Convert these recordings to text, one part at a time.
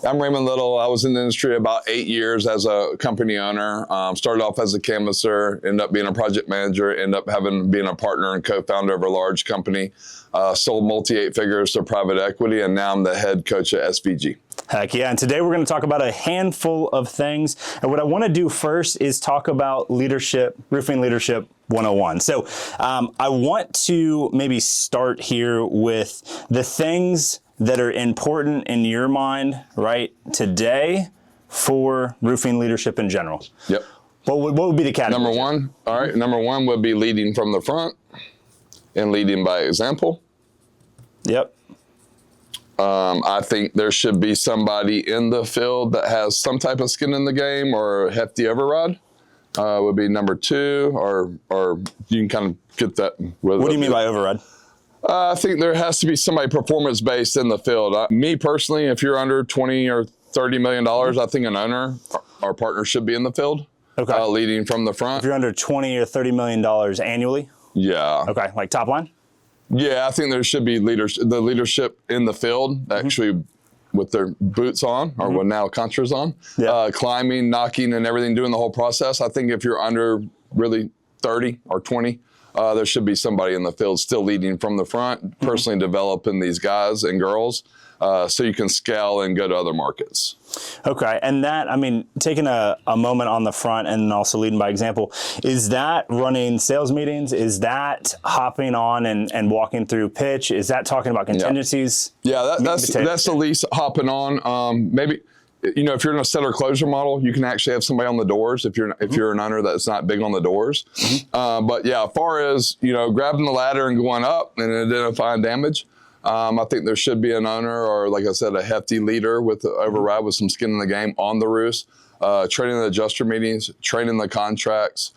I'm Raymond Little. I was in the industry about 8 years as a company owner. Started off as a canvasser, ended up being a project manager, ended up being a partner and co-founder of a large company. Sold multi-8 figures to private equity, and now I'm the head coach at SVG. Heck yeah, and today we're going to talk about a handful of things. And what I want to do first is talk about leadership, roofing leadership 101. So I want to maybe start here with the things that are important in your mind right today for roofing leadership in general. Yep. What would be the category? Number one, all right, number one would be leading from the front and leading by example. Yep. I think there should be somebody in the field that has some type of skin in the game or a hefty override. Would be number two, or you can kind of get that. What do you mean by override? I think there has to be somebody performance-based in the field. Me personally, if you're under $20 or $30 million, I think an owner or partner should be in the field, leading from the front. If you're under $20 or $30 million annually? Yeah. Okay, like top line? Yeah, I think there should be the leadership in the field, actually with their boots on, or with now contras on, climbing, knocking, and everything, doing the whole process. I think if you're under really 30 or 20, there should be somebody in the field still leading from the front, personally developing these guys and girls so you can scale and go to other markets. Okay, and that, I mean, taking a moment on the front and also leading by example, is that running sales meetings? Is that hopping on and walking through pitch? Is that talking about contingencies? Yeah, that's the least hopping on. Maybe, you know, if you're in a seller closure model, you can actually have somebody on the doors if you're an owner that's not big on the doors. But yeah, as far as, you know, grabbing the ladder and going up and identifying damage, I think there should be an owner or, like I said, a hefty leader with the override with some skin in the game on the roofs, training the adjuster meetings, training the contracts,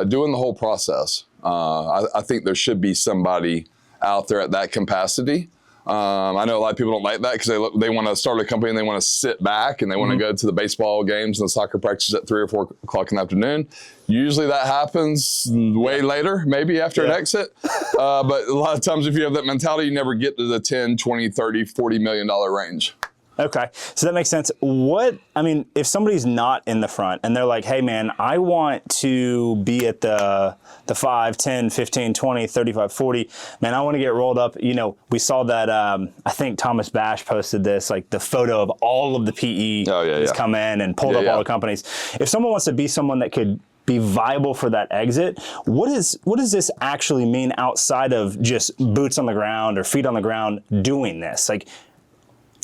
doing the whole process. I think there should be somebody out there at that capacity. I know a lot of people don't like that because they want to start a company and they want to sit back and they want to go to the baseball games and the soccer practices at 3 or 4 o'clock in the afternoon. Usually that happens way later, maybe after an exit. But a lot of times if you have that mentality, you never get to the 10, 20, 30, $40 million range. Okay, so that makes sense. If somebody's not in the front and they're like, hey man, I want to be at the 5, 10, 15, 20, 35, 40, man, I want to get rolled up. You know, we saw that, I think Thomas Bash posted this, like the photo of all of the PE that's come in and pulled up all the companies. If someone wants to be someone that could be viable for that exit, what does this actually mean outside of just boots on the ground or feet on the ground doing this? Like,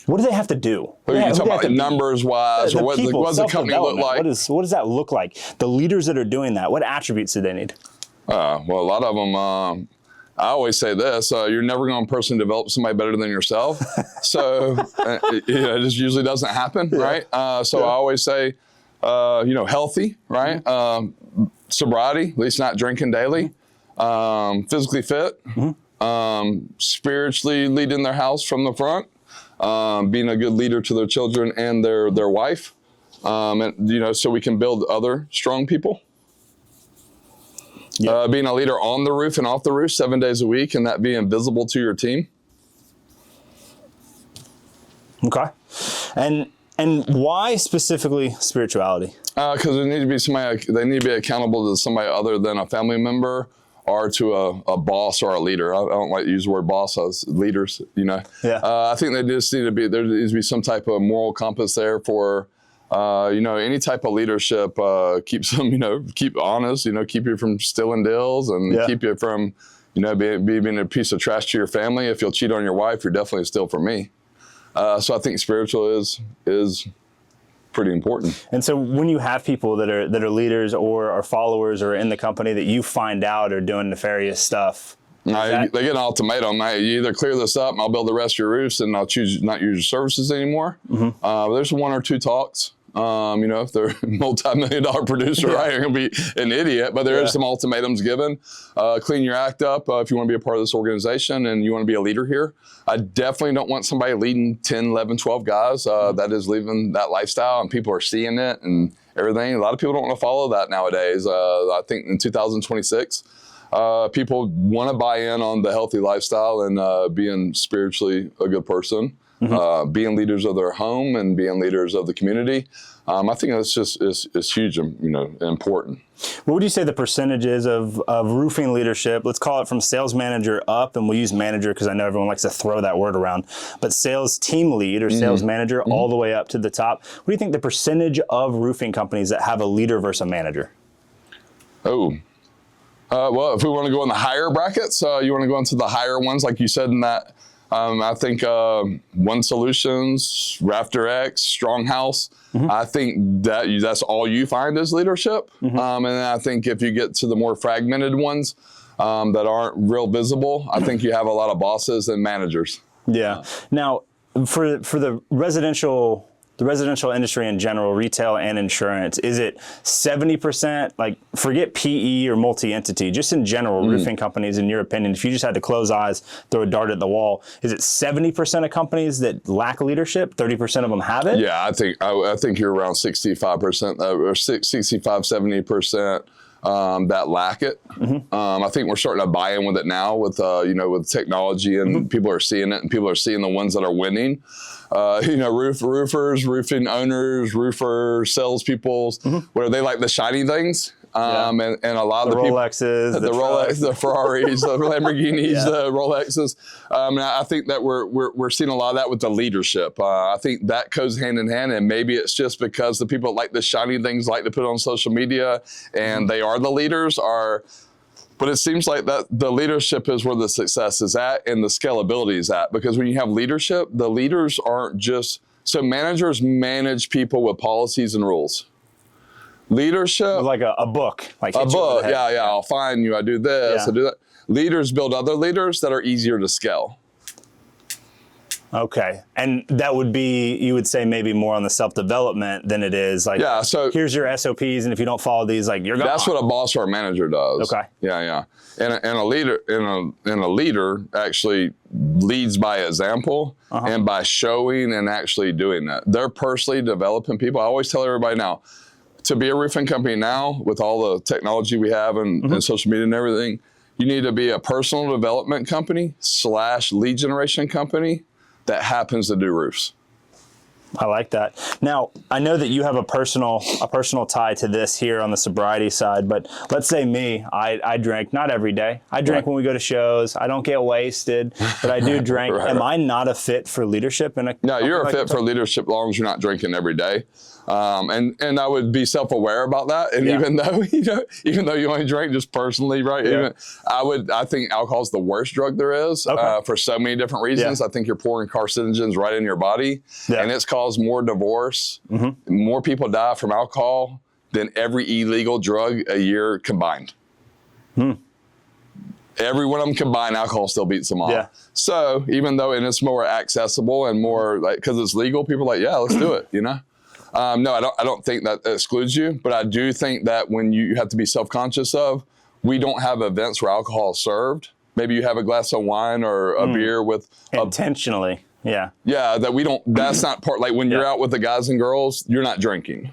what do they have to do? Are you talking about numbers-wise, or what does the company look like? What does that look like? The leaders that are doing that, what attributes do they need? Well, a lot of them, I always say this, you're never going to personally develop somebody better than yourself. So it just usually doesn't happen, right? I always say, healthy, right? Sobriety, at least not drinking daily, physically fit, spiritually leading their house from the front. Being a good leader to their children and their wife, so we can build other strong people. Being a leader on the roof and off the roof 7 days a week, and that being visible to your team. Okay, and why specifically spirituality? Because there need to be somebody. They need to be accountable to somebody other than a family member or to a boss or a leader. I don't like to use the word boss as leaders, I think there needs to be some type of moral compass there for, any type of leadership, keeps them, keep honest, keep you from stealing deals and keep you from, being a piece of trash to your family. If you'll cheat on your wife, you're definitely a steal from me. So I think spiritual is pretty important. And so when you have people that are leaders or are followers or in the company that you find out are doing nefarious stuff, they get an ultimatum. You either clear this up and I'll build the rest of your roofs and I'll choose not use your services anymore. There's 1 or 2 talks. If they're a multi-million-dollar producer, right, you're going to be an idiot, but there is some ultimatums given. Clean your act up if you want to be a part of this organization and you want to be a leader here. I definitely don't want somebody leading 10, 11, 12 guys that is living that lifestyle, and people are seeing it and everything. A lot of people don't want to follow that nowadays. I think in 2026, people want to buy in on the healthy lifestyle and being spiritually a good person. being leaders of their home and being leaders of the community. I think that's just is huge, important. What would you say the percentage is of roofing leadership? Let's call it from sales manager up, and we'll use manager because I know everyone likes to throw that word around. But sales team lead or sales manager all the way up to the top. What do you think the percentage of roofing companies that have a leader versus a manager? Oh, well, if we want to go in the higher brackets, you want to go into the higher ones, like you said in that. I think One Solutions, Rafter X, Strong House. I think that's all you find is leadership. And then I think if you get to the more fragmented ones that aren't real visible, I think you have a lot of bosses and managers. Yeah. Now, for the residential industry in general, retail and insurance, is it 70%, like forget PE or multi-entity, just in general, roofing companies, in your opinion, if you just had to close eyes, throw a dart at the wall, is it 70% of companies that lack leadership, 30% of them have it? Yeah, I think you're around 65%, or 65, 70%. That lack it. I think we're starting to buy in with it now with with technology, and people are seeing it, and people are seeing the ones that are winning. Roofers, roofing owners, roofer salespeople, where they like the shiny things. And a lot of the Rolexes, the Rolex, the Ferraris, the Lamborghinis, the Rolexes. And I think that we're seeing a lot of that with the leadership. I think that goes hand in hand, and maybe it's just because the people that like the shiny things like to put on social media, and they are the leaders. But it seems like that the leadership is where the success is at and the scalability is at. Because when you have leadership, the leaders aren't just so managers manage people with policies and rules. Leadership, like a book, like a book. Yeah. I'll find you. I do this. I do that. Leaders build other leaders that are easier to scale. Okay, and that would be, you would say, maybe more on the self-development than it is like, so here's your SOPs, and if you don't follow these, like, you're gone. That's what a boss or a manager does. Okay. Yeah. And a leader actually leads by example and by showing and actually doing that. They're personally developing people. I always tell everybody now, to be a roofing company now, with all the technology we have and social media and everything, you need to be a personal development company / lead generation company that happens to do roofs. I like that. Now, I know that you have a personal tie to this here on the sobriety side, but let's say me, I drink, not every day. I drink when we go to shows. I don't get wasted, but I do drink. Am I not a fit for leadership? No, you're a fit for leadership as long as you're not drinking every day. And I would be self-aware about that. And even though you only drink just personally, right? I think alcohol is the worst drug there is for so many different reasons. I think you're pouring carcinogens right in your body, and it's caused more divorce. More people die from alcohol than every illegal drug a year combined. Every one of them combined, alcohol still beats them all. So even though, and it's more accessible and more like, because it's legal, people are like, let's do it, No, I don't think that excludes you, but I do think that when you have to be self-conscious of, we don't have events where alcohol is served. Maybe you have a glass of wine or a beer with intentionally. Yeah, that we don't, that's not part, like when you're out with the guys and girls, you're not drinking.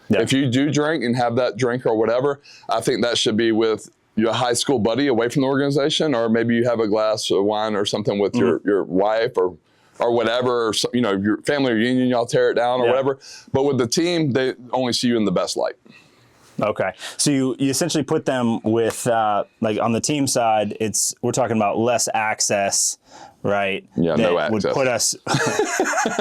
If you do drink and have that drink or whatever, I think that should be with your high school buddy away from the organization, or maybe you have a glass of wine or something with your wife or whatever, or, your family reunion, y'all tear it down or whatever. But with the team, they only see you in the best light. Okay. So you essentially put them with, like on the team side, we're talking about less access, right? Yeah, that no access. Would put us,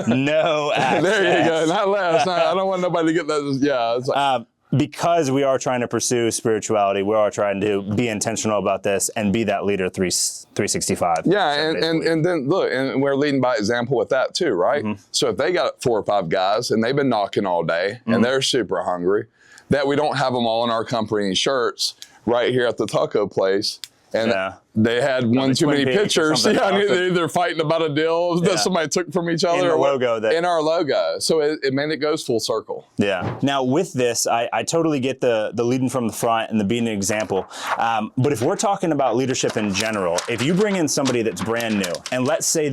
no access. There you go, not less. I don't want nobody to get that. Yeah. It's like, because we are trying to pursue spirituality, we are trying to be intentional about this and be that leader 365. Yeah, and then look, and we're leading by example with that too, right? So if they got 4 or 5 guys and they've been knocking all day and they're super hungry, that we don't have them all in our company shirts right here at the taco place. And they had one too many pictures. They're fighting about a deal that somebody took from each other. In our logo. So it goes full circle. Yeah. Now with this, I totally get the leading from the front and the being an example. But if we're talking about leadership in general, if you bring in somebody that's brand new, and let's say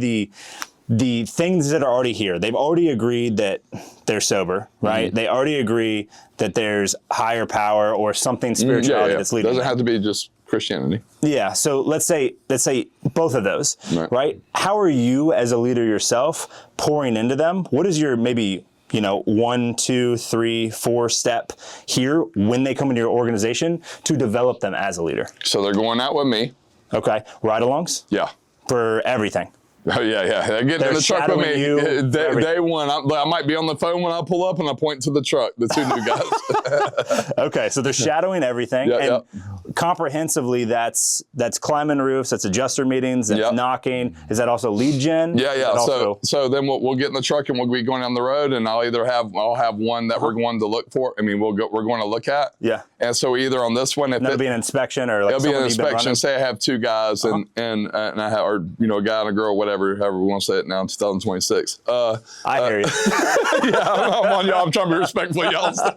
the things that are already here, they've already agreed that they're sober, right? They already agree that there's higher power or something spirituality that's leading. Doesn't have to be just Christianity. Yeah. So let's say both of those, right? How are you as a leader yourself pouring into them? What is your maybe 1, 2, 3, 4 step here when they come into your organization to develop them as a leader? So they're going out with me. Okay. Ride-alongs? Yeah. For everything. Oh, yeah. They're getting in the truck with me. Day one. I might be on the phone when I pull up and I point to the truck, the 2 new guys. Okay, so they're shadowing everything. And comprehensively, that's climbing roofs, that's adjuster meetings, that's knocking. Is that also lead gen? Yeah. So then we'll get in the truck and we'll be going down the road, and I'll have one that we're going to look for. I mean, we're going to look at. Yeah. And so either on this one, it'll be an inspection or like it'll be an inspection. Say I have 2 guys and I have, or a guy and a girl, whatever we want to say it now in 2026. I hear you. I'm on y'all. I'm trying to be respectful of y'all's thing.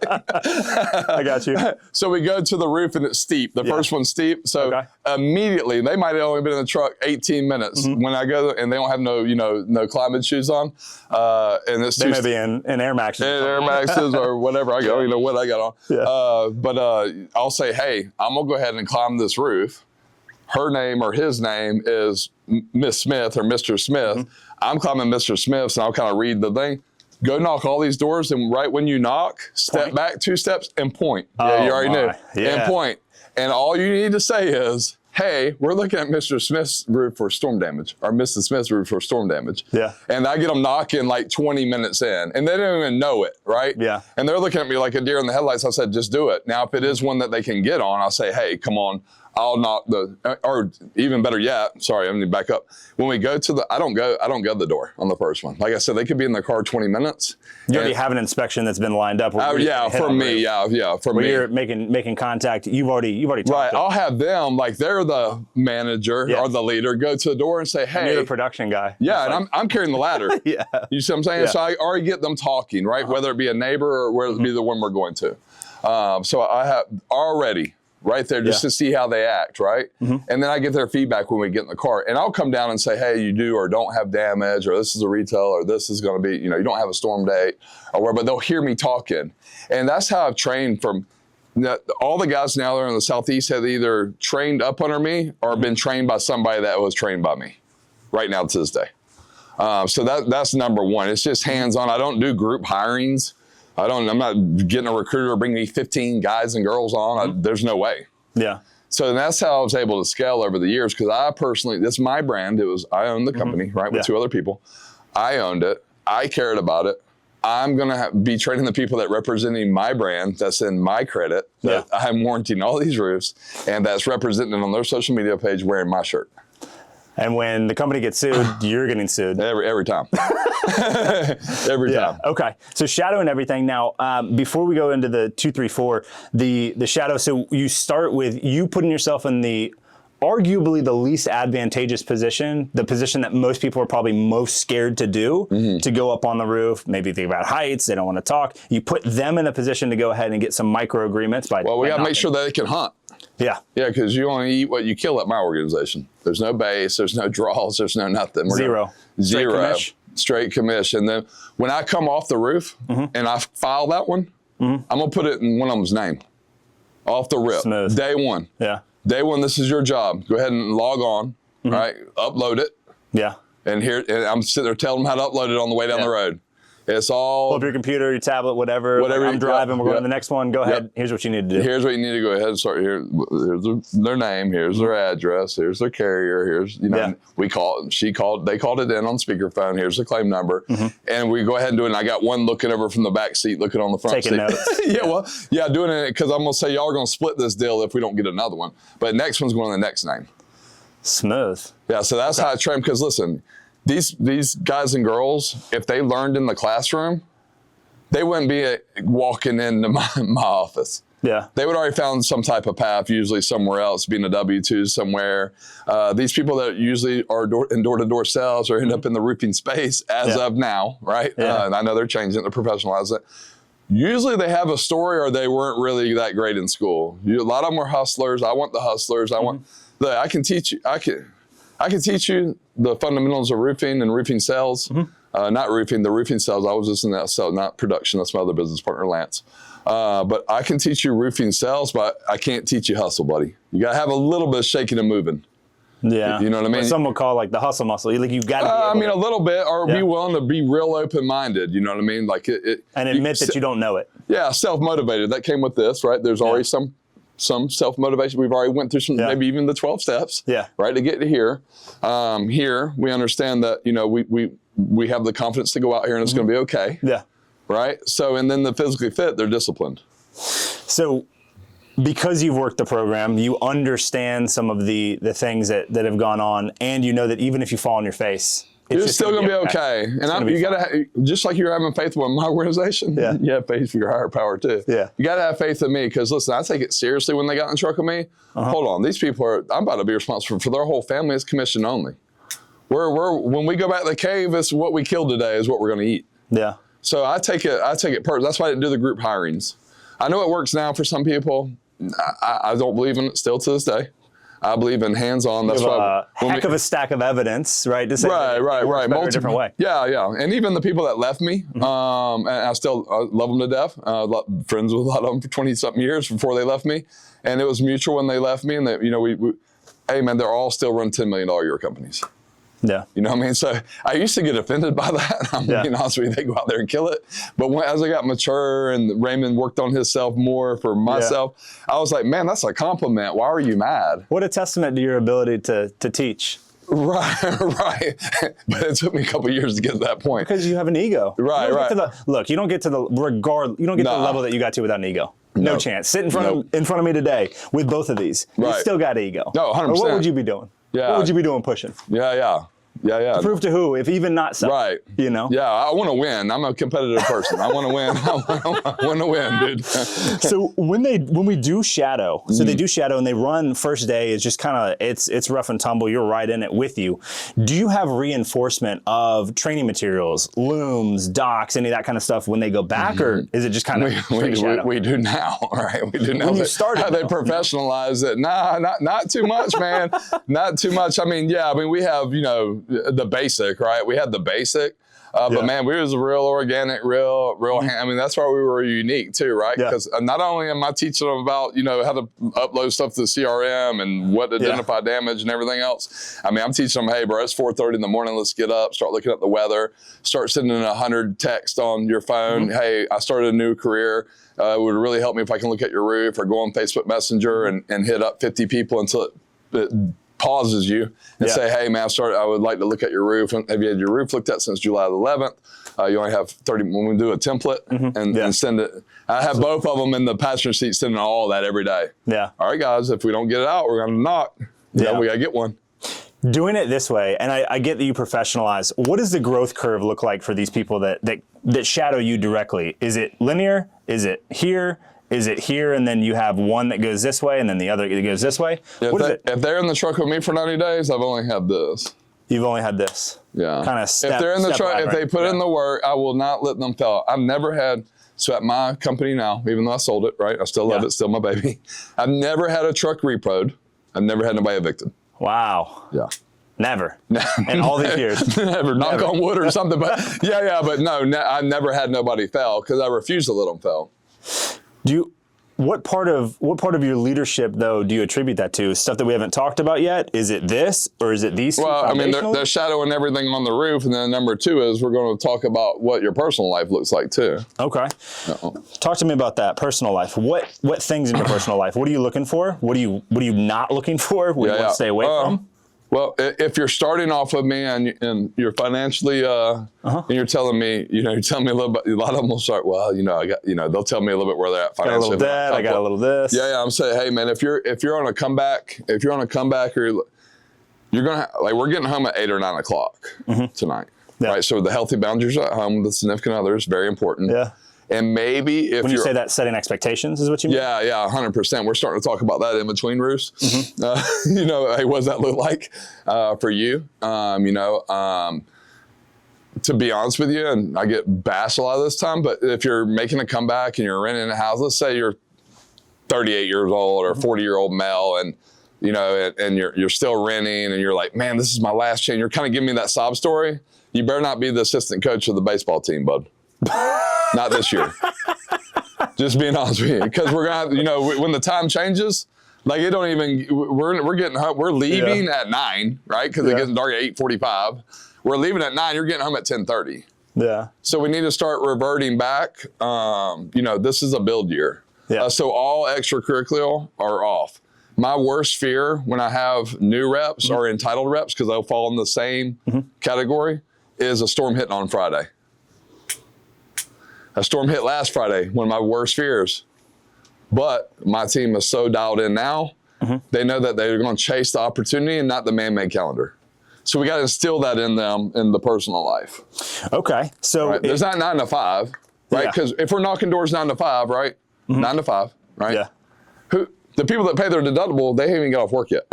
I got you. So we go to the roof and it's steep. The first one's steep. So immediately, they might have only been in the truck 18 minutes. When I go and they don't have no climbing shoes on. And it's they may be in Air Maxes. Air Maxes or whatever I go, what I got on. Yeah. But I'll say, hey, I'm going to go ahead and climb this roof. Her name or his name is Miss Smith or Mr. Smith. I'm climbing Mr. Smith's, and I'll kind of read the thing. Go knock all these doors, and right when you knock, step back 2 steps and point. Yeah, you already knew. Yeah. And point. And all you need to say is, hey, we're looking at Mr. Smith's roof for storm damage, or Mrs. Smith's roof for storm damage. Yeah. And I get them knocking like 20 minutes in, and they don't even know it, right? Yeah. And they're looking at me like a deer in the headlights. I said, just do it. Now, if it is one that they can get on, I'll say, hey, come on. I'll knock or even better yet, sorry, I need to back up. When we go to I don't go to the door on the first one. Like I said, they could be in the car 20 minutes. You already have an inspection that's been lined up. For me. You're making contact. You've already talked. Right. I'll have them, like they're the manager or the leader, go to the door and say, hey. You're the production guy. Yeah, and I'm carrying the ladder. Yeah. You see what I'm saying? Yeah. So I already get them talking, right? Whether it be a neighbor or whether it be the one we're going to. So I have already right there just to see how they act, right? And then I get their feedback when we get in the car. And I'll come down and say, hey, you do or don't have damage, or this is a retail, or this is going to be, you don't have a storm date, or whatever, but they'll hear me talking. And that's how I've trained from, all the guys now that are in the Southeast have either trained up under me or been trained by somebody that was trained by me right now to this day. So that's number one. It's just hands-on. I don't do group hirings. I'm not getting a recruiter bringing me 15 guys and girls on. There's no way. Yeah. So that's how I was able to scale over the years, because I personally, this is my brand. I owned the company, right, with 2 other people. I owned it. I cared about it. I'm going to be training the people that representing my brand, that's in my credit, that I'm warranting all these roofs, and that's representing on their social media page wearing my shirt. And when the company gets sued, you're getting sued. Every time. Every time. Okay. So shadowing everything. Now, before we go into the 2, 3, 4, the shadow. So you start with you putting yourself in the arguably the least advantageous position, the position that most people are probably most scared to do, to go up on the roof, maybe think about heights, they don't want to talk. You put them in a position to go ahead and get some micro agreements by. Well, we got to make sure that they can hunt. Yeah. Yeah, because you only eat what you kill at my organization. There's no base, there's no draws, there's no nothing. Zero. Straight commish. And then when I come off the roof and I file that one, I'm going to put it in one of them's name. Off the rip. Smooth. Day one. Yeah. Day one, this is your job. Go ahead and log on, right? Upload it. Yeah. And I'm sitting there telling them how to upload it on the way down the road. It's all... Pull up your computer, your tablet, whatever. Like I'm driving, we're going to the next one. Go ahead. Here's what you need to do. Here's what you need to go ahead and start. Here's their name. Here's their address. Here's their carrier. Here's, they called it in on speakerphone. Here's the claim number. And we go ahead and do it. And I got one looking over from the back seat, looking on the front seat. Taking notes. Doing it because I'm going to say y'all are going to split this deal if we don't get another one. But next one's going to the next name. Smooth. Yeah, so that's how I train. Because listen, these guys and girls, if they learned in the classroom, they wouldn't be walking into my office. Yeah. They would already found some type of path, usually somewhere else, being a W-2 somewhere. These people that usually are in door-to-door sales or end up in the roofing space as of now, right? And I know they're changing it, they're professionalizing it. Usually they have a story or they weren't really that great in school. A lot of them were hustlers. I want the hustlers. I can teach you. I can teach you the fundamentals of roofing and roofing sales. not roofing, the roofing sales. I was just in that sales, not production. That's my other business partner, Lance. But I can teach you roofing sales, but I can't teach you hustle, buddy. You got to have a little bit of shaking and moving. Yeah. You know what I mean? What some would call like the hustle muscle. Like you got to be able a little bit, or be willing to be real open-minded. You know what I mean? Like and admit that you don't know it. Yeah, self-motivated. That came with this, right? There's already some self-motivation. We've already went through some, maybe even the 12 steps, right, to get to here. Here, we understand that, you know, we have the confidence to go out here and it's going to be okay. Yeah. Right? So, and then the physically fit, they're disciplined. So, because you've worked the program, you understand some of the things that have gone on, and you know that even if you fall on your face, it's still going to be okay. And you got to, just like you're having faith with my organization, you have faith for your higher power too. Yeah. You got to have faith in me, because listen, I take it seriously when they got in the truck with me. Hold on, these people I'm about to be responsible for their whole family. It's commission only. When we go back to the cave, it's what we killed today is what we're going to eat. Yeah. So I take it personally. That's why I didn't do the group hirings. I know it works now for some people. I don't believe in it still to this day. I believe in hands-on. That's why heck of a stack of evidence, right? To say right. A different way. Yeah. And even the people that left me, and I still love them to death. Friends with a lot of them for 20-something years before they left me, and it was mutual when they left me. And they, you know, we hey man, they're all still running $10 million a year companies. Yeah. You know what I mean? So I used to get offended by that. I'm being honest with you, they go out there and kill it. But as I got mature and Raymond worked on himself more for myself, I was like, man, that's a compliment. Why are you mad? What a testament to your ability to teach. Right. But it took me a couple of years to get to that point. Because you have an ego. Right. You don't get to the level that you got to without an ego. No chance. Sit in front of me today with both of these. You still got ego. No, 100%. Or what would you be doing? Yeah. What would you be doing pushing? Yeah. To prove to who, if even not so. Right. You know? Yeah, I want to win. I'm a competitive person. I want to win. I want to win, dude. So when we do shadow, they do shadow and they run first day, it's just kind of, it's rough and tumble. You're right in it with you. Do you have reinforcement of training materials, looms, docks, any of that kind of stuff when they go back, or is it just kind of we do now, right? We do now. When you started, how they professionalize it. Nah, not too much, man. Not too much. I mean, we have, you know, the basic, right? We had the basic, but man, we was real organic, real. I mean, that's why we were unique too, right? Because not only am I teaching them about, you know, how to upload stuff to the CRM and what to identify damage and everything else. I mean, I'm teaching them, hey, bro, it's 4:30 in the morning. Let's get up, start looking at the weather, start sending 100 texts on your phone. Hey, I started a new career. It would really help me if I can look at your roof, or go on Facebook Messenger and hit up 50 people until it pauses you and say, hey man, I would like to look at your roof. Have you had your roof looked at since July the 11th? You only have 30, when we do a template and send it. I have both of them in the passenger seat sending all that every day. Yeah. All right guys, if we don't get it out, we're going to knock. You know, we got to get one. Doing it this way, and I get that you professionalize, what does the growth curve look like for these people that shadow you directly? Is it linear? Is it here? Is it here, and then you have one that goes this way, and then the other that goes this way? If they're in the truck with me for 90 days, I've only had this. You've only had this. Yeah. Kind of step. If they're in the truck, if they put in the work, I will not let them fail. I've never had, so at my company now, even though I sold it, right? I still love it, still my baby. I've never had a truck repoed. I've never had nobody evicted. Wow. Yeah. Never. In all these years. Never. Knock on wood or something. But but no, I never had nobody fail, because I refuse to let them fail. What part of your leadership though do you attribute that to? Stuff that we haven't talked about yet? Is it this, or is it these two? Well, I mean, they're shadowing everything on the roof, and then number two is we're going to talk about what your personal life looks like too. Okay. Talk to me about that personal life. What things in your personal life? What are you looking for? What are you not looking for? What do you want to stay away from? Well, if you're starting off with me and you're financially, and you're telling me, you're telling me a little bit, a lot of them will start, well, I got, they'll tell me a little bit where they're at financially. Got a little debt, I got a little this. Yeah, I'm saying, hey man, if you're on a comeback, or you're going to, like, we're getting home at 8 or 9 o'clock tonight, right? So the healthy boundaries at home, the significant other is very important. Yeah. And maybe if when you say that, setting expectations is what you mean? Yeah, 100%. We're starting to talk about that in between roofs. Hey, what does that look like for you? To be honest with you, and I get bashed a lot of this time, but if you're making a comeback and you're renting a house, let's say you're 38 years old or 40-year-old male, and and you're still renting, and you're like, man, this is my last chance. You're kind of giving me that sob story. you better not be the assistant coach of the baseball team, bud. Not this year. Just being honest with you, because we're gonna, you know, when the time changes, like it don't even. We're getting home. We're leaving at 9, right? Because it gets dark at 8:45. We're leaving at 9. You're getting home at 10:30. Yeah. So we need to start reverting back. You know, this is a build year. Yeah. So all extracurricular are off. My worst fear when I have new reps or entitled reps, because they'll fall in the same category, is a storm hitting on Friday. A storm hit last Friday, one of my worst fears. But my team is so dialed in now, they know that they're going to chase the opportunity and not the man-made calendar. So we got to instill that in them in the personal life. Okay. So right? There's not 9 to 5, right? Because if we're knocking doors 9 to 5, right? 9 to 5, right? Yeah. The people that pay their deductible, they haven't even got off work yet.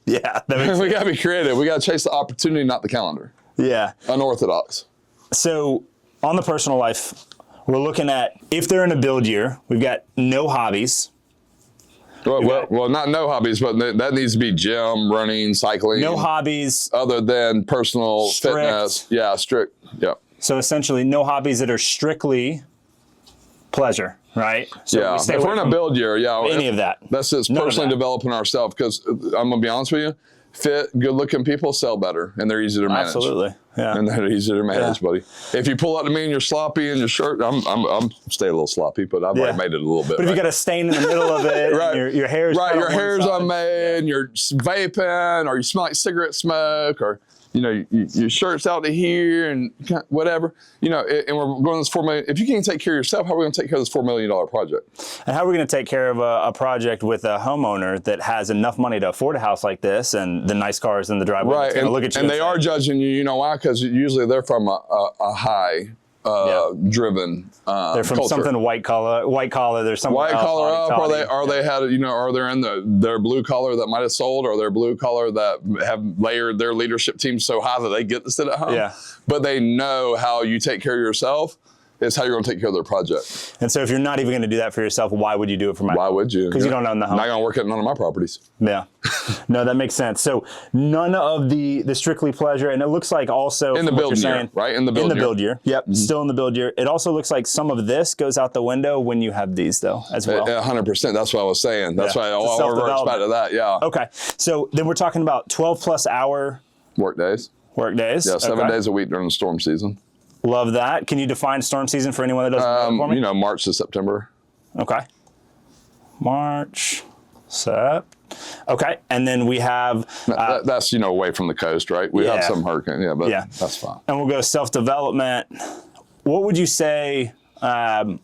Yeah. That we got to be creative. We got to chase the opportunity, not the calendar. Yeah. Unorthodox. So on the personal life, we're looking at, if they're in a build year, we've got no hobbies. Well, not no hobbies, but that needs to be gym, running, cycling. No hobbies. Other than personal fitness. Yeah, strict. Yeah. So essentially no hobbies that are strictly pleasure, right? So if we're in a build year, any of that. That's just personally developing ourselves, because I'm going to be honest with you, fit, good-looking people sell better, and they're easy to manage. Absolutely, yeah. And they're easy to manage, buddy. If you pull up to me and you're sloppy in your shirt, I'm stay a little sloppy, but I've already made it a little bit. But if you got a stain in the middle of it, and your hair's your hair's unmade, and you're vaping, or you smell like cigarette smoke, or you know, your shirt's out to here and whatever, you know, and we're going this $4 million. If you can't take care of yourself, how are we going to take care of this $4 million project? And how are we going to take care of a project with a homeowner that has enough money to afford a house like this and the nice cars in the driveway? Right, and look at you and they are judging you. You know why? Because usually they're from a high driven they're from culture. something white collar. There's something white collar up, or they had, you know, or they're in their blue collar that might have sold, or their blue collar that have layered their leadership team so high that they get to sit at home. Yeah. But they know how you take care of yourself is how you're going to take care of their project. And so if you're not even going to do that for yourself, why would you do it for my Why would you? Because you don't own the home. Not going to work at none of my properties. Yeah. No, that makes sense. So none of the strictly pleasure, and it looks like also in the build year, right? In the build year. Yep, still in the build year. It also looks like some of this goes out the window when you have these, though, as well. 100%. That's what I was saying. That's why I'll reverse back to that. Yeah. Okay. So then we're talking about 12+ hour work days. Yeah, 7 days a week during the storm season. Love that. Can you define storm season for anyone that doesn't know for me? You know, March to September. Okay. March, okay, and then we have... that's, you know, away from the coast, right? We have some hurricane, but that's fine. And we'll go self-development. What would you say... what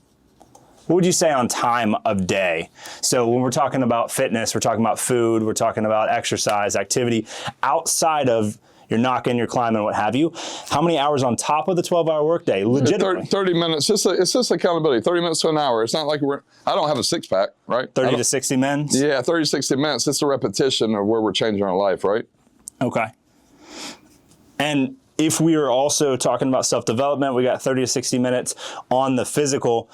would you say on time of day? So when we're talking about fitness, we're talking about food, we're talking about exercise, activity, outside of your knocking, your climbing, what have you, how many hours on top of the 12-hour workday, legitimately? 30 minutes. It's just accountability. 30 minutes to an hour. It's not like I don't have a six-pack, right? 30 to 60 minutes? Yeah, 30 to 60 minutes. It's a repetition of where we're changing our life, right? Okay. And if we are also talking about self-development, we got 30 to 60 minutes on the physical.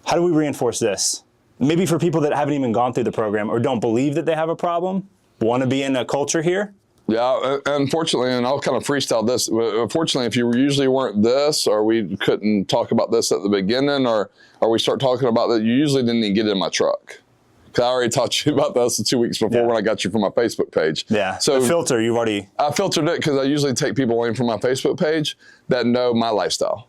How do we reinforce this? Maybe for people that haven't even gone through the program or don't believe that they have a problem, want to be in a culture here? Yeah, unfortunately, and I'll kind of freestyle this. Unfortunately, if you usually weren't this, or we couldn't talk about this at the beginning, or we start talking about that, you usually didn't even get in my truck. Because I already taught you about this 2 weeks before when I got you from my Facebook page. Yeah, so the filter, you've already... I filtered it because I usually take people in from my Facebook page that know my lifestyle.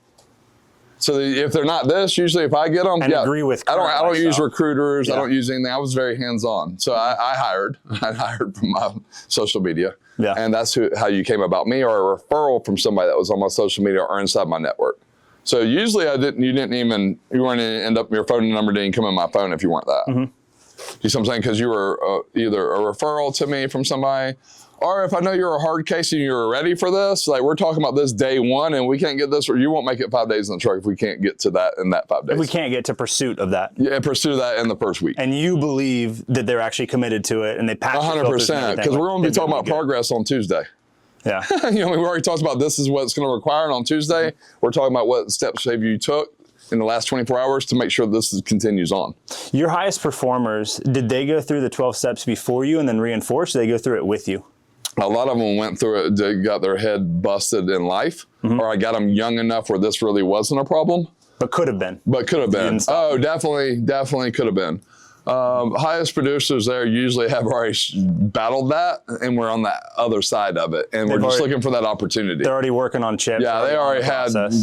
So if they're not this, usually if I get them, and agree with I don't use recruiters. I don't use anything. I was very hands-on. So I hired from my social media. Yeah. And that's how you came about me, or a referral from somebody that was on my social media or inside my network. So usually you weren't end up, your phone number didn't come in my phone if you weren't that. You see what I'm saying? Because you were either a referral to me from somebody, or if I know you're a hard case and you're ready for this, like we're talking about this day one and we can't get this, or you won't make it 5 days in the truck if we can't get to that in that 5 days. If we can't get to pursuit of that. Yeah, pursuit of that in the first week. And you believe that they're actually committed to it and they pass 100%, because we're going to be talking about progress on Tuesday. Yeah. We already talked about this is what it's going to require, and on Tuesday, we're talking about what steps have you took in the last 24 hours to make sure this continues on. Your highest performers, did they go through the 12 steps before you and then reinforce, or did they go through it with you? a lot of them went through it, they got their head busted in life, or I got them young enough where this really wasn't a problem. But could have been. Oh, definitely could have been. Highest producers there usually have already battled that, and we're on the other side of it, and we're just looking for that opportunity. They're already working on chips. Yeah, they already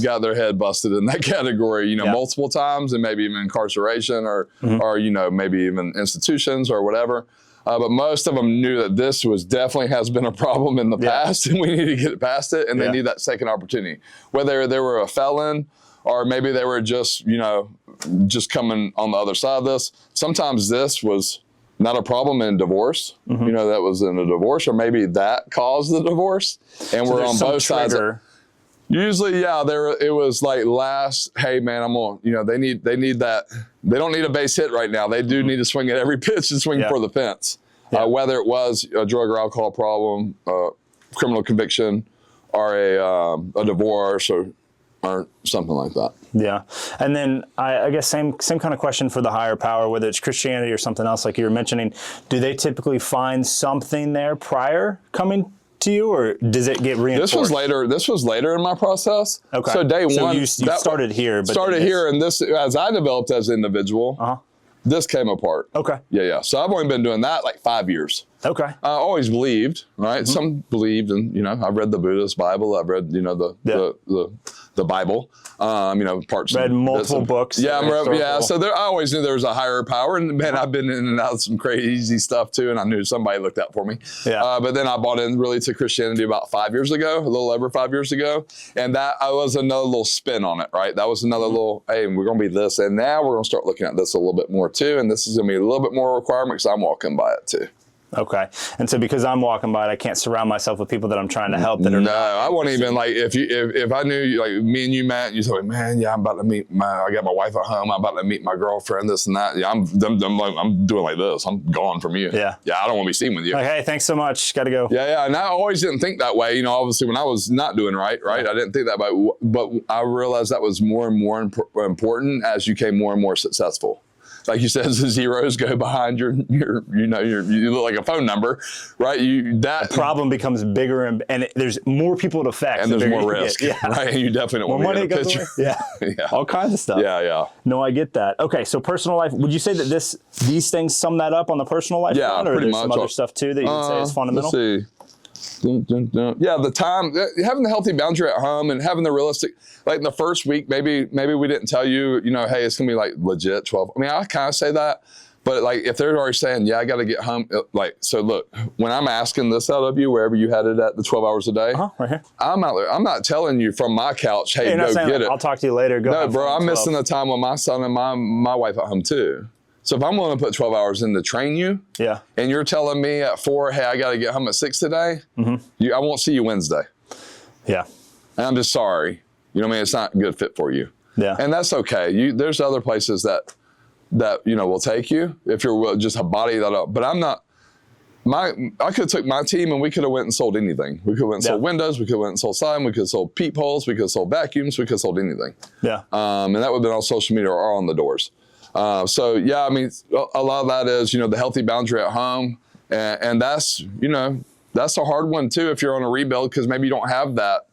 got their head busted in that category, multiple times, and maybe even incarceration or maybe even institutions or whatever. But most of them knew that this definitely has been a problem in the past, and we need to get past it, and they need that second opportunity. Whether they were a felon or maybe they were just coming on the other side of this. Sometimes this was not a problem in divorce, that was in a divorce, or maybe that caused the divorce, and so we're on both sides. Usually, it was like hey man, I'm on, they need that. They don't need a base hit right now. They do need to swing at every pitch and swing for the fence. Whether it was a drug or alcohol problem, criminal conviction, or a divorce, or something like that. Yeah. And then I guess same kind of question for the higher power, whether it's Christianity or something else like you were mentioning. Do they typically find something there prior coming to you, or does it get reinforced? This was later in my process. Okay. So day one, you started here, but started here, and this, as I developed as an individual, this came apart. Okay. Yeah. So I've only been doing that like 5 years. Okay. I always believed, right? Some believed, and I've read the Buddhist Bible. I've read, the Bible. Parts. Read multiple books. Yeah, So I always knew there was a higher power, and man, I've been in and out of some crazy stuff too, and I knew somebody looked out for me. Yeah. But then I bought in really to Christianity about 5 years ago, a little over 5 years ago, and that I was another little spin on it, right? That was another little, hey, we're going to be this, and now we're going to start looking at this a little bit more too, and this is going to be a little bit more requirement because I'm walking by it too. Okay. And so because I'm walking by it, I can't surround myself with people that I'm trying to help that are No, I won't even, like, if I knew, like, me and you, Matt, and you told me, man, I'm about to I got my wife at home, I'm about to meet my girlfriend, this and that. Yeah, I'm doing like this. I'm gone from you. Yeah. Yeah, I don't want to be seen with you. Like, hey, thanks so much. Got to go. Yeah. And I always didn't think that way. Obviously when I was not doing right? I didn't think that way. But I realized that was more and more important as you became more and more successful. Like you said, the zeros go behind your you look like a phone number, right? The problem becomes bigger and there's more people to affect. And there's more risk, right? And you definitely don't want to get a picture. Yeah. All kinds of stuff. Yeah. No, I get that. Okay, so personal life, would you say that these things sum that up on the personal life front, or pretty there's much. some other stuff too that you would say is fundamental? Let's see. Yeah, the time, having the healthy boundary at home and having the realistic, like in the first week, maybe we didn't tell you, hey, it's gonna be like legit 12. I mean, I kind of say that, but like if they're already saying, I got to get home, like, so look, when I'm asking this out of you, wherever you had it at the 12 hours a day, right here. I'm out there. I'm not telling you from my couch, hey, go get it. I'll talk to you later. Go. No, bro, I'm missing the time with my son and my wife at home too. So if I'm willing to put 12 hours in to train you, and you're telling me at 4, hey, I got to get home at 6 today, I won't see you Wednesday. Yeah. And I'm just sorry. It's not a good fit for you. Yeah. And that's okay. There's other places that will take you if you're just a body that up. But I'm not. I could have took my team and we could have went and sold anything. We could have went and sold windows. We could have went and sold siding. We could have sold peepholes. We could have sold vacuums. We could have sold anything. Yeah. And that would have been on social media or on the doors. So yeah, I mean, a lot of that is, the healthy boundary at home. And that's, that's a hard one too, if you're on a rebuild, because maybe you don't have that.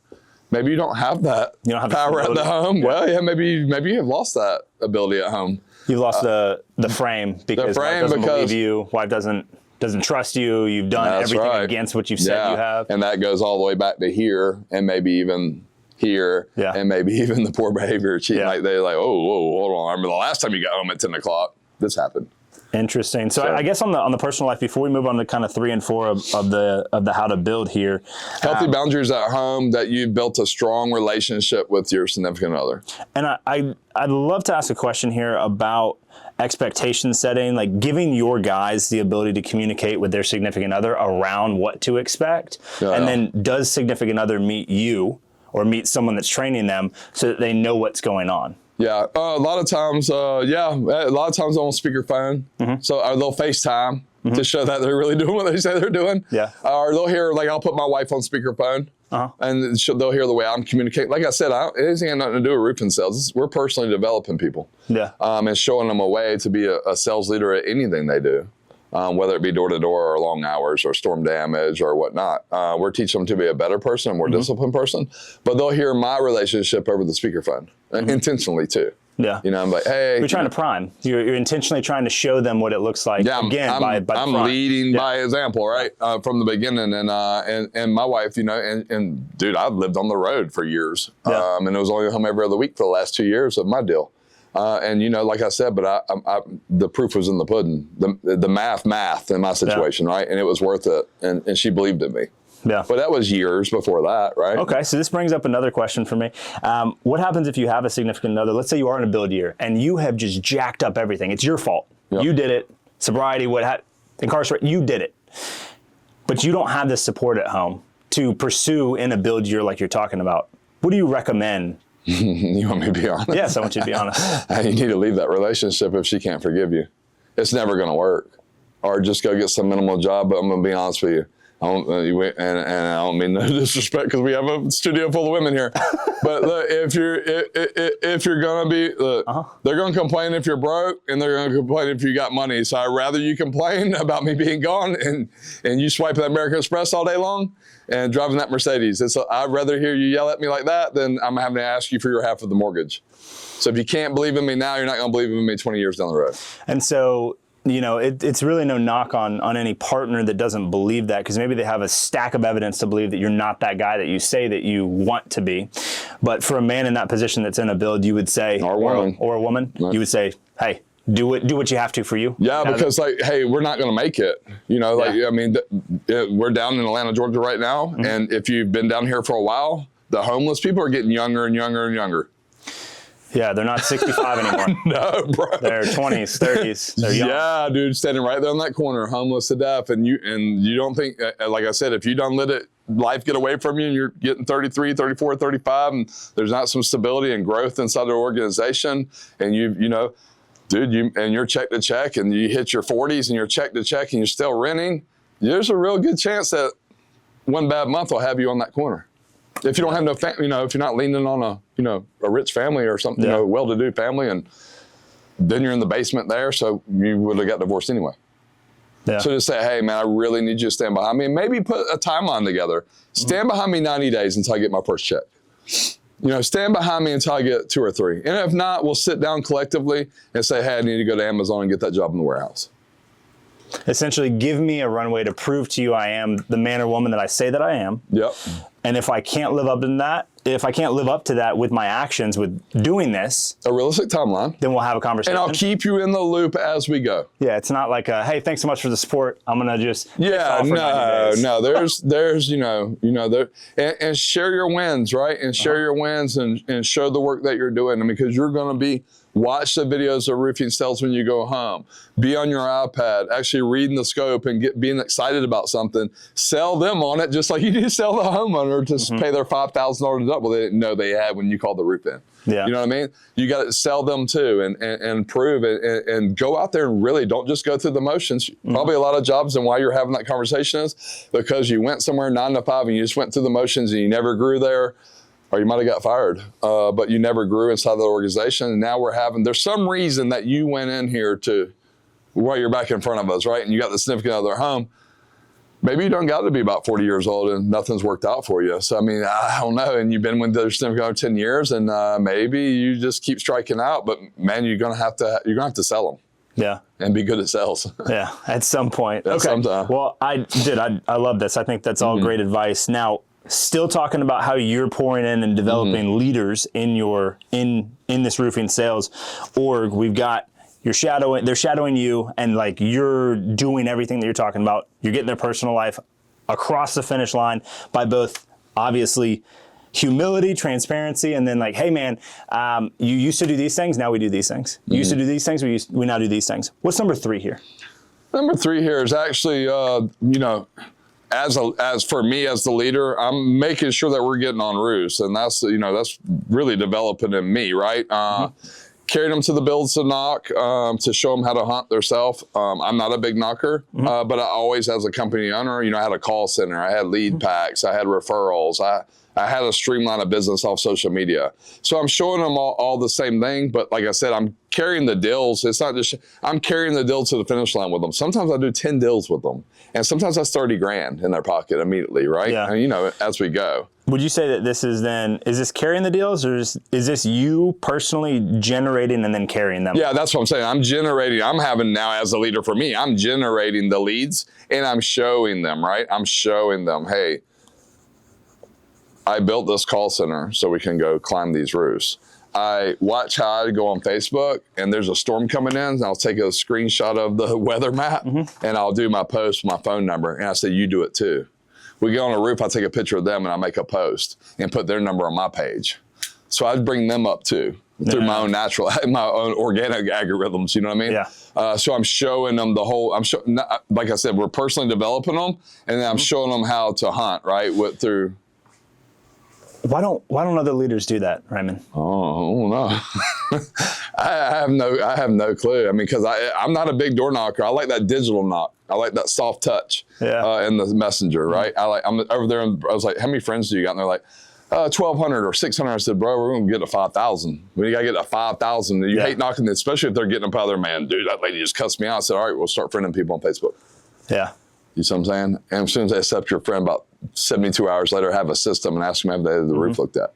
Maybe you don't have that power at the home. Yeah. Well, yeah, maybe you have lost that ability at home. You've lost the frame because wife doesn't believe you. Wife doesn't trust you. You've done everything against what you've said you have. And that goes all the way back to here and maybe even here, and maybe even the poor behavior, cheating. Like they're like, oh, whoa, hold on. I remember the last time you got home at 10 o'clock, this happened. Interesting. So I guess on the personal life, before we move on to kind of 3 and 4 of the how to build here, healthy boundaries at home, that you built a strong relationship with your significant other. And I'd love to ask a question here about expectation setting, like giving your guys the ability to communicate with their significant other around what to expect, and then does significant other meet you or meet someone that's training them so that they know what's going on? Yeah, a lot of times, a lot of times on speakerphone. So they'll FaceTime to show that they're really doing what they say they're doing. Yeah. Or they'll hear, like, I'll put my wife on speakerphone, and they'll hear the way I'm communicating. Like I said, it ain't nothing to do with roofing sales. We're personally developing people. Yeah. And showing them a way to be a sales leader at anything they do. whether it be door to door or long hours or storm damage or whatnot. We're teaching them to be a better person, a more disciplined person, but they'll hear my relationship over the speakerphone intentionally too. Yeah. You know, I'm like, hey. You're trying to prime. You're intentionally trying to show them what it looks like. Yeah, I'm leading by example, right? From the beginning. And my wife, you know, and dude, I've lived on the road for years. And it was only home every other week for the last 2 years of my deal. And, you know, like I said, but the proof was in the pudding, the math in my situation, right? And it was worth it. And she believed in me. Yeah. But that was years before that, right? Okay, so this brings up another question for me. What happens if you have a significant other? Let's say you are in a build year and you have just jacked up everything. It's your fault. Yep. You did it. Sobriety, incarceration, you did it. But you don't have the support at home to pursue in a build year like you're talking about. What do you recommend? You want me to be honest? Yes, I want you to be honest. You need to leave that relationship if she can't forgive you. It's never going to work. Or just go get some minimal job, but I'm going to be honest with you. I don't mean no disrespect because we have a studio full of women here. But look, if you're gonna be, they're gonna complain if you're broke, and they're gonna complain if you got money. So I'd rather you complain about me being gone and you swipe that American Express all day long and driving that Mercedes. I'd rather hear you yell at me like that than I'm having to ask you for your half of the mortgage. So if you can't believe in me now, you're not gonna believe in me 20 years down the road. And so, you know, it's really no knock on any partner that doesn't believe that, because maybe they have a stack of evidence to believe that you're not that guy that you say that you want to be. But for a man in that position that's in a build, you would say, or a woman, right. You would say, hey, do what you have to for you. Yeah, because like, hey, we're not going to make it. You know, like, I mean, we're down in Atlanta, Georgia right now. And if you've been down here for a while, the homeless people are getting younger and younger and younger. Yeah, they're not 65 anymore. No, bro. They're 20s, 30s. They're young. Yeah, dude, standing right there in that corner, homeless to death. And you don't think, like I said, if you don't let life get away from you and you're getting 33, 34, 35, and there's not some stability and growth inside the organization, and you know, dude, you're check to check, and you hit your 40s and you're check to check and you're still renting, there's a real good chance that one bad month will have you on that corner. If you don't have no family, you know, if you're not leaning on a rich family or something, you know, well-to-do family, and then you're in the basement there, so you would have got divorced anyway. Yeah. So just say, hey, man, I really need you to stand behind me, and maybe put a timeline together. Stand behind me 90 days until I get my first check. You know, stand behind me until I get 2 or 3. And if not, we'll sit down collectively and say, hey, I need to go to Amazon and get that job in the warehouse. Essentially, give me a runway to prove to you I am the man or woman that I say that I am. Yep. And if I can't live up to that with my actions, with doing this, a realistic timeline, then we'll have a conversation. And I'll keep you in the loop as we go. Yeah, it's not like, hey, thanks so much for the support. I'm gonna just no. There's you know there, and share your wins, right? And share your wins and show the work that you're doing. I mean, because you're gonna watch the videos of roofing sales when you go home. Be on your iPad, actually reading the scope and being excited about something. Sell them on it just like you do sell the homeowner to pay their $5,000 deductible they didn't know they had when you called the roof in. Yeah. You know what I mean? You got to sell them too and prove it and go out there and really don't just go through the motions. Probably a lot of jobs and why you're having that conversation is because you went somewhere 9 to 5 and you just went through the motions and you never grew there. Or you might have got fired, but you never grew inside the organization. And now there's some reason that you went in here while you're back in front of us, right? And you got the significant other home. Maybe you don't got to be about 40 years old and nothing's worked out for you. So, I mean, I don't know. And you've been with the significant other 10 years and maybe you just keep striking out, but man, you're going to have to sell them. Yeah. And be good at sales. Yeah. At some point. At some time. Well, I love this. I think that's all great advice. Now, still talking about how you're pouring in and developing leaders in this roofing sales org. We've got they're shadowing you, and like you're doing everything that you're talking about. You're getting their personal life across the finish line by both obviously humility, transparency, and then like, hey man, you used to do these things, now we do these things. You used to do these things, we now do these things. What's number 3 here? Number 3 here is actually as for me as the leader, I'm making sure that we're getting on roofs, and that's really developing in me, right? Carrying them to the builds to knock, to show them how to hunt themselves. I'm not a big knocker, but I always, as a company owner, I had a call center, I had lead packs, I had referrals, I had a streamline of business off social media. So I'm showing them all the same thing, but like I said, I'm carrying the deals. It's not just, I'm carrying the deal to the finish line with them. Sometimes I do 10 deals with them. And sometimes that's 30 grand in their pocket immediately, right? Yeah. And, you know, as we go. Would you say that this is then, is this carrying the deals, or is this you personally generating and then carrying them? Yeah, that's what I'm saying. I'm having now as a leader for me, I'm generating the leads and I'm showing them, right? I'm showing them, hey, I built this call center so we can go climb these roofs. I watch how I go on Facebook and there's a storm coming in, and I'll take a screenshot of the weather map and I'll do my post with my phone number. And I say, you do it too. We go on a roof, I take a picture of them and I make a post and put their number on my page. So I bring them up too through my own organic algorithms, you know what I mean? Yeah. So I'm showing them the whole, like I said, we're personally developing them, and then I'm showing them how to hunt, right? Through. Why don't other leaders do that, Raymond? Oh, no. I have no clue. I mean, because I'm not a big door knocker. I like that digital knock. I like that soft touch in the messenger, right? I'm over there, and I was like, how many friends do you got? And they're like, 1,200 or 600. I said, bro, we're going to get to 5,000. We got to get to 5,000. You hate knocking, especially if they're getting up out of their man. Dude, that lady just cussed me out. I said, all right, we'll start friending people on Facebook. Yeah. You see what I'm saying? And as soon as they accept your friend, about 72 hours later, have a system and ask them if they had the roof looked at.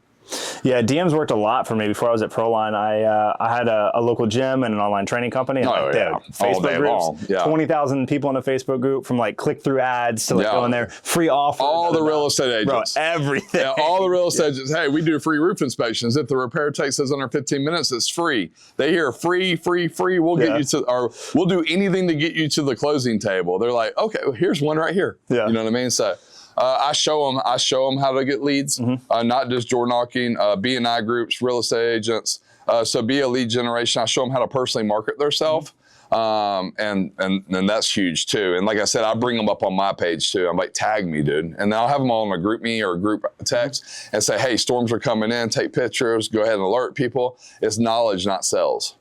Yeah, DMs worked a lot for me before I was at ProLine. I had a local gym and an online training company. And Facebook groups, 20,000 people in a Facebook group, from like click-through ads to like going there, free offers. All the real estate agents. Bro, everything. Yeah, all the real estate agents. Hey, we do free roof inspections. If the repair takes us under 15 minutes, it's free. They hear free. We'll get you to, or we'll do anything to get you to the closing table. They're like, okay, well, here's one right here. Yeah. You know what I mean? So I show them how to get leads, not just door knocking, B&I groups, real estate agents. So be a lead generation. I show them how to personally market themselves. And that's huge too. And like I said, I bring them up on my page too. I'm like, tag me, dude. And then I'll have them all in a group me or a group text and say, hey, storms are coming in, take pictures, go ahead and alert people. It's knowledge, not sales.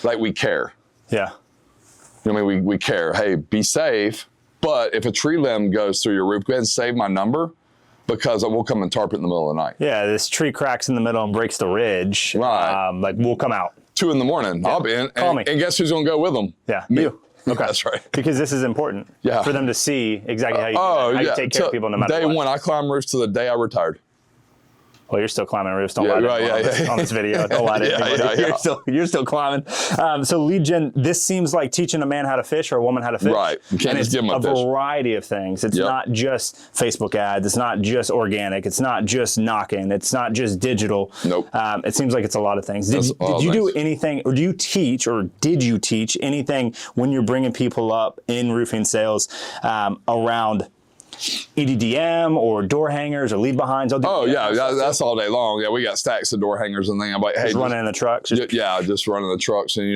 Like, we care. Yeah. You know what I mean? We care. Hey, be safe. But if a tree limb goes through your roof, go ahead and save my number, because we'll come and tarp it in the middle of the night. Yeah, this tree cracks in the middle and breaks the ridge. Right. Like, we'll come out. 2 a.m. Yeah. I'll be in. Call me. And guess who's going to go with them? Yeah, me. You. Okay. That's right. Because this is important for them to see exactly how you, how you take care of people no matter what. Day one, I climb roofs to the day I retired. Well, you're still climbing roofs. Don't lie to on this video. Don't lie to You're still climbing. So lead gen, this seems like teaching a man how to fish or a woman how to fish. Right. You can't just give them a fish. Variety of things. It's not just Facebook ads. It's not just organic. It's not just knocking. It's not just digital. Nope. It seems like it's a lot of things. Did you do anything, or do you teach, or did you teach anything when you're bringing people up in roofing sales around EDDM or door hangers or leave behinds? That's all day long. Yeah, we got stacks of door hangers and things. I'm like, hey, just running in the trucks. Just running the trucks. And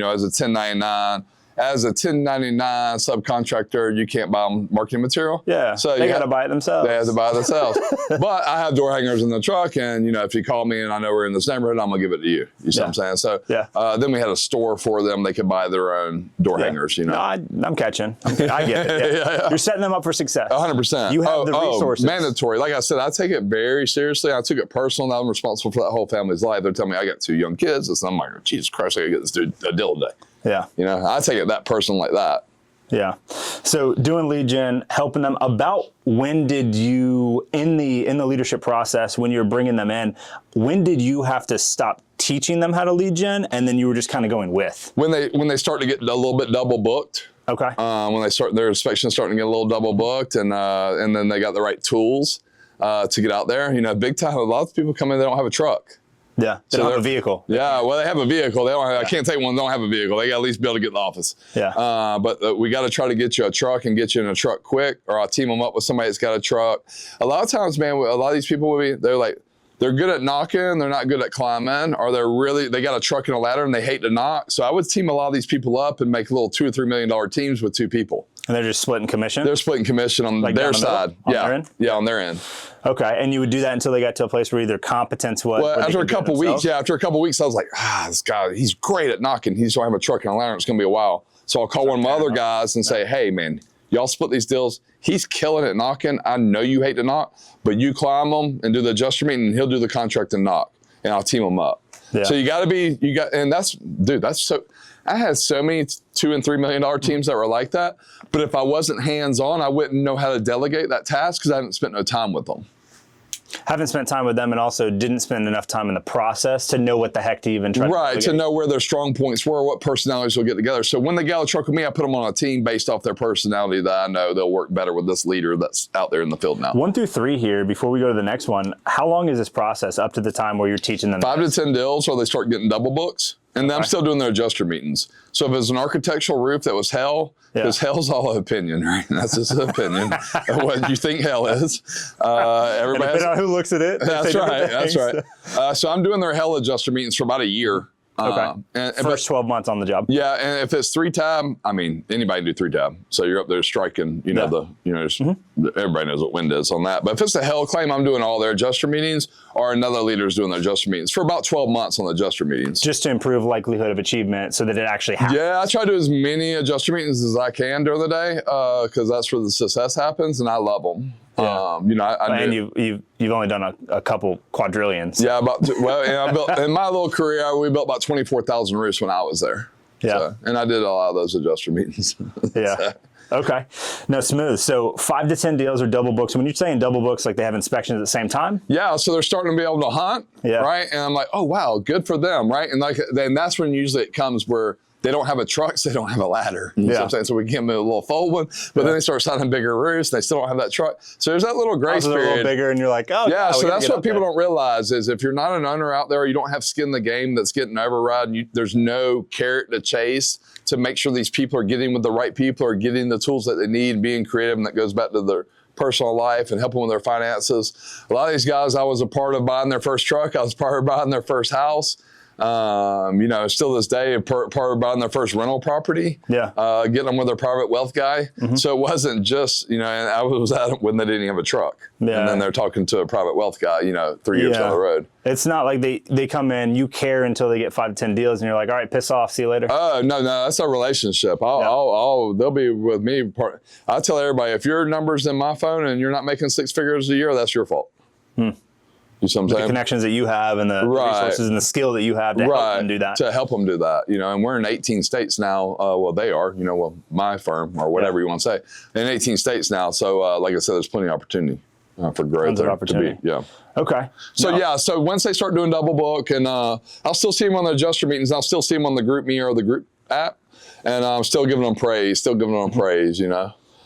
as a 1099 subcontractor, you can't buy them marketing material. Yeah, so they got to buy it themselves. They have to buy it themselves. But I have door hangers in the truck, and if you call me and I know we're in this neighborhood, I'm gonna give it to you. You see what I'm saying? So then we had a store for them. They could buy their own door hangers. No, I'm catching. I get it. You're setting them up for success. 100%. You have the resources. Mandatory. Like I said, I take it very seriously. I took it personal. I'm responsible for that whole family's life. They're telling me I got 2 young kids. And I'm like, Jesus Christ, I gotta get this dude a deal today. Yeah. I take it that personal like that. Yeah. So doing lead gen, helping them. About when did you, in the leadership process, when you're bringing them in, when did you have to stop teaching them how to lead gen, and then you were just kind of going with? When they start to get a little bit double booked. Okay. When they start, their inspections starting to get a little double booked, and then they got the right tools to get out there. Big time. A lot of people come in, they don't have a truck. Yeah, they don't have a vehicle. Yeah, well, they have a vehicle. They don't have, I can't take one that don't have a vehicle. They got to at least be able to get to the office. Yeah. But we got to try to get you a truck and get you in a truck quick, or I'll team them up with somebody that's got a truck. A lot of times, man, a lot of these people they're good at knocking, they're not good at climbing, or they got a truck and a ladder and they hate to knock. So I would team a lot of these people up and make little $2 or $3 million teams with 2 people. And they're just splitting commission? They're splitting commission on their side. On their end? Yeah, on their end. Okay, and you would do that until they got to a place where either competence was. Well, after a couple weeks, I was like, this guy, he's great at knocking. He's going to have a truck and a ladder. It's going to be a while. So I'll call one of my other guys and say, hey, man, y'all split these deals. He's killing it knocking. I know you hate to knock, but you climb them and do the adjuster meeting, and he'll do the contract and knock, and I'll team them up. Yeah. So and that's so, I had so many $2 and $3 million teams that were like that. But if I wasn't hands-on, I wouldn't know how to delegate that task because I hadn't spent no time with them. Haven't spent time with them, and also didn't spend enough time in the process to know what the heck to even try to know where their strong points were, what personalities will get together. So when they get out of the truck with me, I put them on a team based off their personality that I know they'll work better with this leader that's out there in the field now. 1 through 3 here, before we go to the next one, how long is this process up to the time where you're teaching them? 5 to 10 deals, or they start getting double books. And I'm still doing their adjuster meetings. So if it's an architectural roof that was hell, because hell's all opinion, right? That's just an opinion of what you think hell is. Everybody depending on who looks at it. That's right. That's right. So I'm doing their hell adjuster meetings for about a year. Okay. First 12 months on the job. Yeah, and if it's 3-tab, I mean, anybody can do 3-tab. So you're up there striking, everybody knows what wind is on that. But if it's a hell claim, I'm doing all their adjuster meetings, or another leader's doing their adjuster meetings for about 12 months on the adjuster meetings. Just to improve likelihood of achievement so that it actually happens. Yeah, I try to do as many adjuster meetings as I can during the day because that's where the success happens, and I love them. Yeah. And you've only done a couple quadrillions. Yeah, I built in my little career. We built about 24,000 roofs when I was there. Yeah, so, and I did a lot of those adjuster meetings. Yeah. So. Okay. No, smooth. So 5 to 10 deals are double books. When you're saying double books, like they have inspections at the same time? Yeah. So they're starting to be able to hunt. Yeah. Right. And I'm like, oh wow, good for them. Right. And then that's when usually it comes where they don't have a truck, so they don't have a ladder. You know what I'm saying? So we give them a little fold one, but then they start signing bigger roofs. They still don't have that truck. So there's that little grace period. A little bigger, and you're like, oh, yeah. So that's what people don't realize is if you're not an owner out there, or you don't have skin in the game that's getting override, there's no carrot to chase to make sure these people are getting with the right people, or getting the tools that they need, being creative, and that goes back to their personal life and helping with their finances. A lot of these guys, I was a part of buying their first truck. I was part of buying their first house. Still this day, part of buying their first rental property. Yeah. Getting them with their private wealth guy. Mm-hmm. So it wasn't just, and I was at it when they didn't have a truck. Yeah. And then they're talking to a private wealth guy, 3 years down the road. It's not like they come in, you care until they get 5 to 10 deals, and you're like, all right, piss off, see you later. Oh, no, that's a relationship. They'll be with me. I tell everybody, if your number's in my phone and you're not making 6 figures a year, that's your fault. You see what I'm saying? The connections that you have and the resources and the skill that you have to help them do that. To help them do that, and we're in 18 states now. They are, my firm or whatever you want to say, in 18 states now. So, like I said, there's plenty of opportunity for growth there. Okay. So so once they start doing double book, and I'll still see them on the adjuster meetings. I'll still see them on the Group Me or the Group app, and I'm still giving them praise.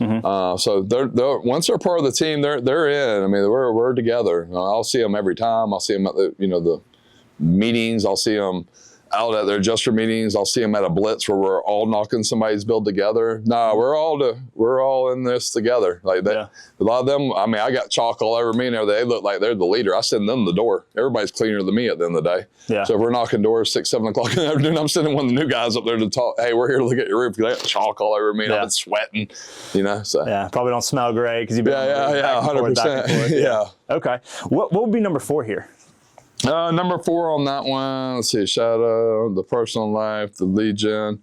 Mm-hmm. So they're once they're part of the team, they're in. I mean, we're together. I'll see them every time. I'll see them at the meetings. I'll see them out at their adjuster meetings. I'll see them at a blitz where we're all knocking somebody's build together. No, we're all in this together. Like that. A lot of them. I mean, I got chalk all over me, and they look like they're the leader. I send them the door. Everybody's cleaner than me at the end of the day. Yeah. So if we're knocking doors 6, 7 o'clock in the afternoon, I'm sending one of the new guys up there to talk. Hey, we're here to look at your roof. They got chalk all over me. And I've been sweating. So probably don't smell great because you've been 100%. Yeah. Okay. What would be number 4 here? Number 4 on that one, let's see, shadow, the personal life, the lead gen.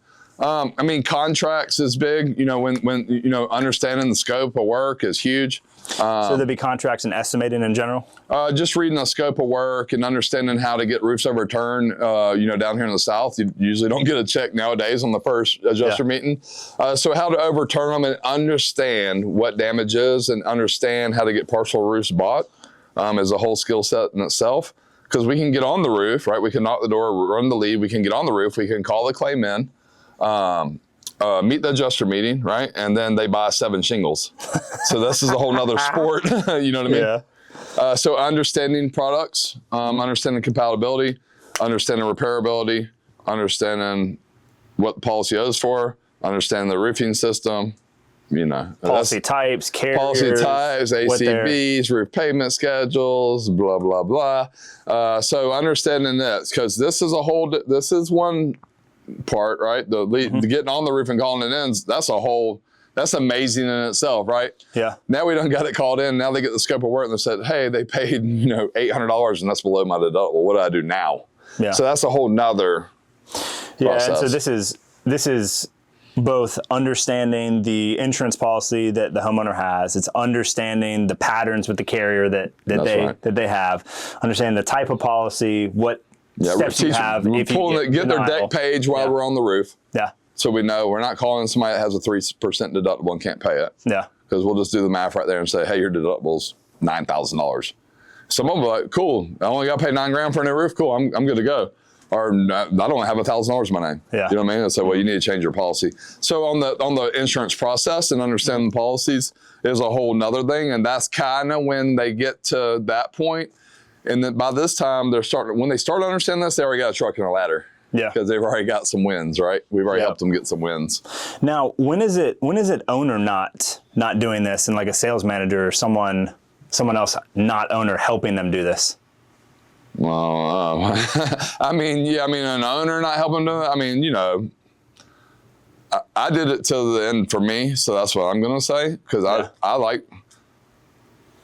Contracts is big, when understanding the scope of work is huge. So there'd be contracts and estimating in general? Just reading the scope of work and understanding how to get roofs overturned, down here in the South, you usually don't get a check nowadays on the first adjuster meeting. So how to overturn them and understand what damage is and understand how to get partial roofs bought is a whole skill set in itself. Because we can get on the roof, right? We can knock the door, run the lead. We can get on the roof. We can call the claim in, meet the adjuster meeting, right? And then they buy 7 shingles. So this is a whole nother sport. You know what I mean? Yeah. So understanding products, understanding compatibility, understanding repairability, understanding what the policy owes for, understanding the roofing system. Policy types, carriers, ACVs, roof payment schedules, blah, blah, blah. So understanding this, because this is one part, right? The getting on the roof and calling it in, that's amazing in itself, right? Yeah. Now we done got it called in. Now they get the scope of work and they said, hey, they paid, $800 and that's below my deductible. What do I do now? Yeah. So that's a whole nother process. And so this is both understanding the insurance policy that the homeowner has. It's understanding the patterns with the carrier that they have, understanding the type of policy, what steps you have we're if you pulling get their denial. deck page while we're on the roof. Yeah. So we know we're not calling somebody that has a 3% deductible and can't pay it. Yeah. Because we'll just do the math right there and say, hey, your deductible's $9,000. Some of them are like, cool, I only got to pay $9,000 for a new roof. Cool, I'm good to go. Or I don't have $1,000 in my name. Yeah. You know what I mean? So, well, you need to change your policy. So on the insurance process and understanding the policies is a whole nother thing. And that's kind of when they get to that point. And then by this time, when they start to understand this, they already got a truck and a ladder. Yeah. Because they've already got some wins, right? We've already helped them get some wins. Now, when is it owner not doing this and like a sales manager or someone else not owner helping them do this? Well, I mean, an owner not helping do it. I mean, I did it to the end for me, so that's what I'm gonna say. Because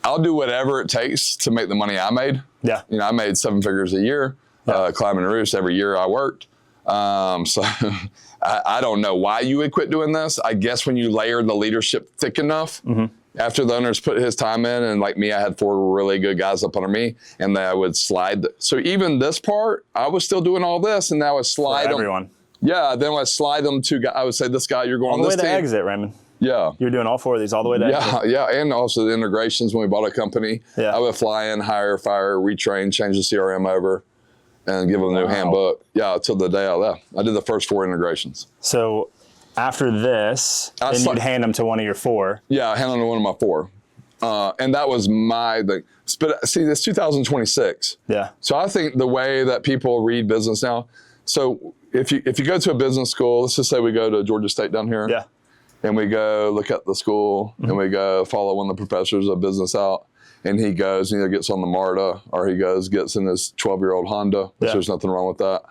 I'll do whatever it takes to make the money I made. Yeah. I made 7 figures a year, climbing roofs every year I worked. So I don't know why you would quit doing this. I guess when you layer the leadership thick enough, after the owner's put his time in, and like me, I had 4 really good guys up under me, and then I would slide. So even this part, I was still doing all this, and I would slide them. Everyone. Yeah, then I would slide them to. I would say, this guy, you're going all the on way this to team. exit, Raymond. Yeah. You're doing all 4 of these all the way to exit. Yeah, and also the integrations when we bought a company. Yeah. I would fly in, hire, fire, retrain, change the CRM over, and give them a new handbook. Yeah, till the day I left. I did the first 4 integrations. So after this, then you'd hand them to one of your 4. Yeah, I hand them to one of my 4. And that was my thing. But see, it's 2026. Yeah. So I think the way that people read business now, so if you go to a business school, let's just say we go to Georgia State down here. Yeah. And we go look at the school, and we go follow one of the professors of business out, and he goes and either gets on the MARTA or he gets in his 12-year-old Honda, which there's nothing wrong with that.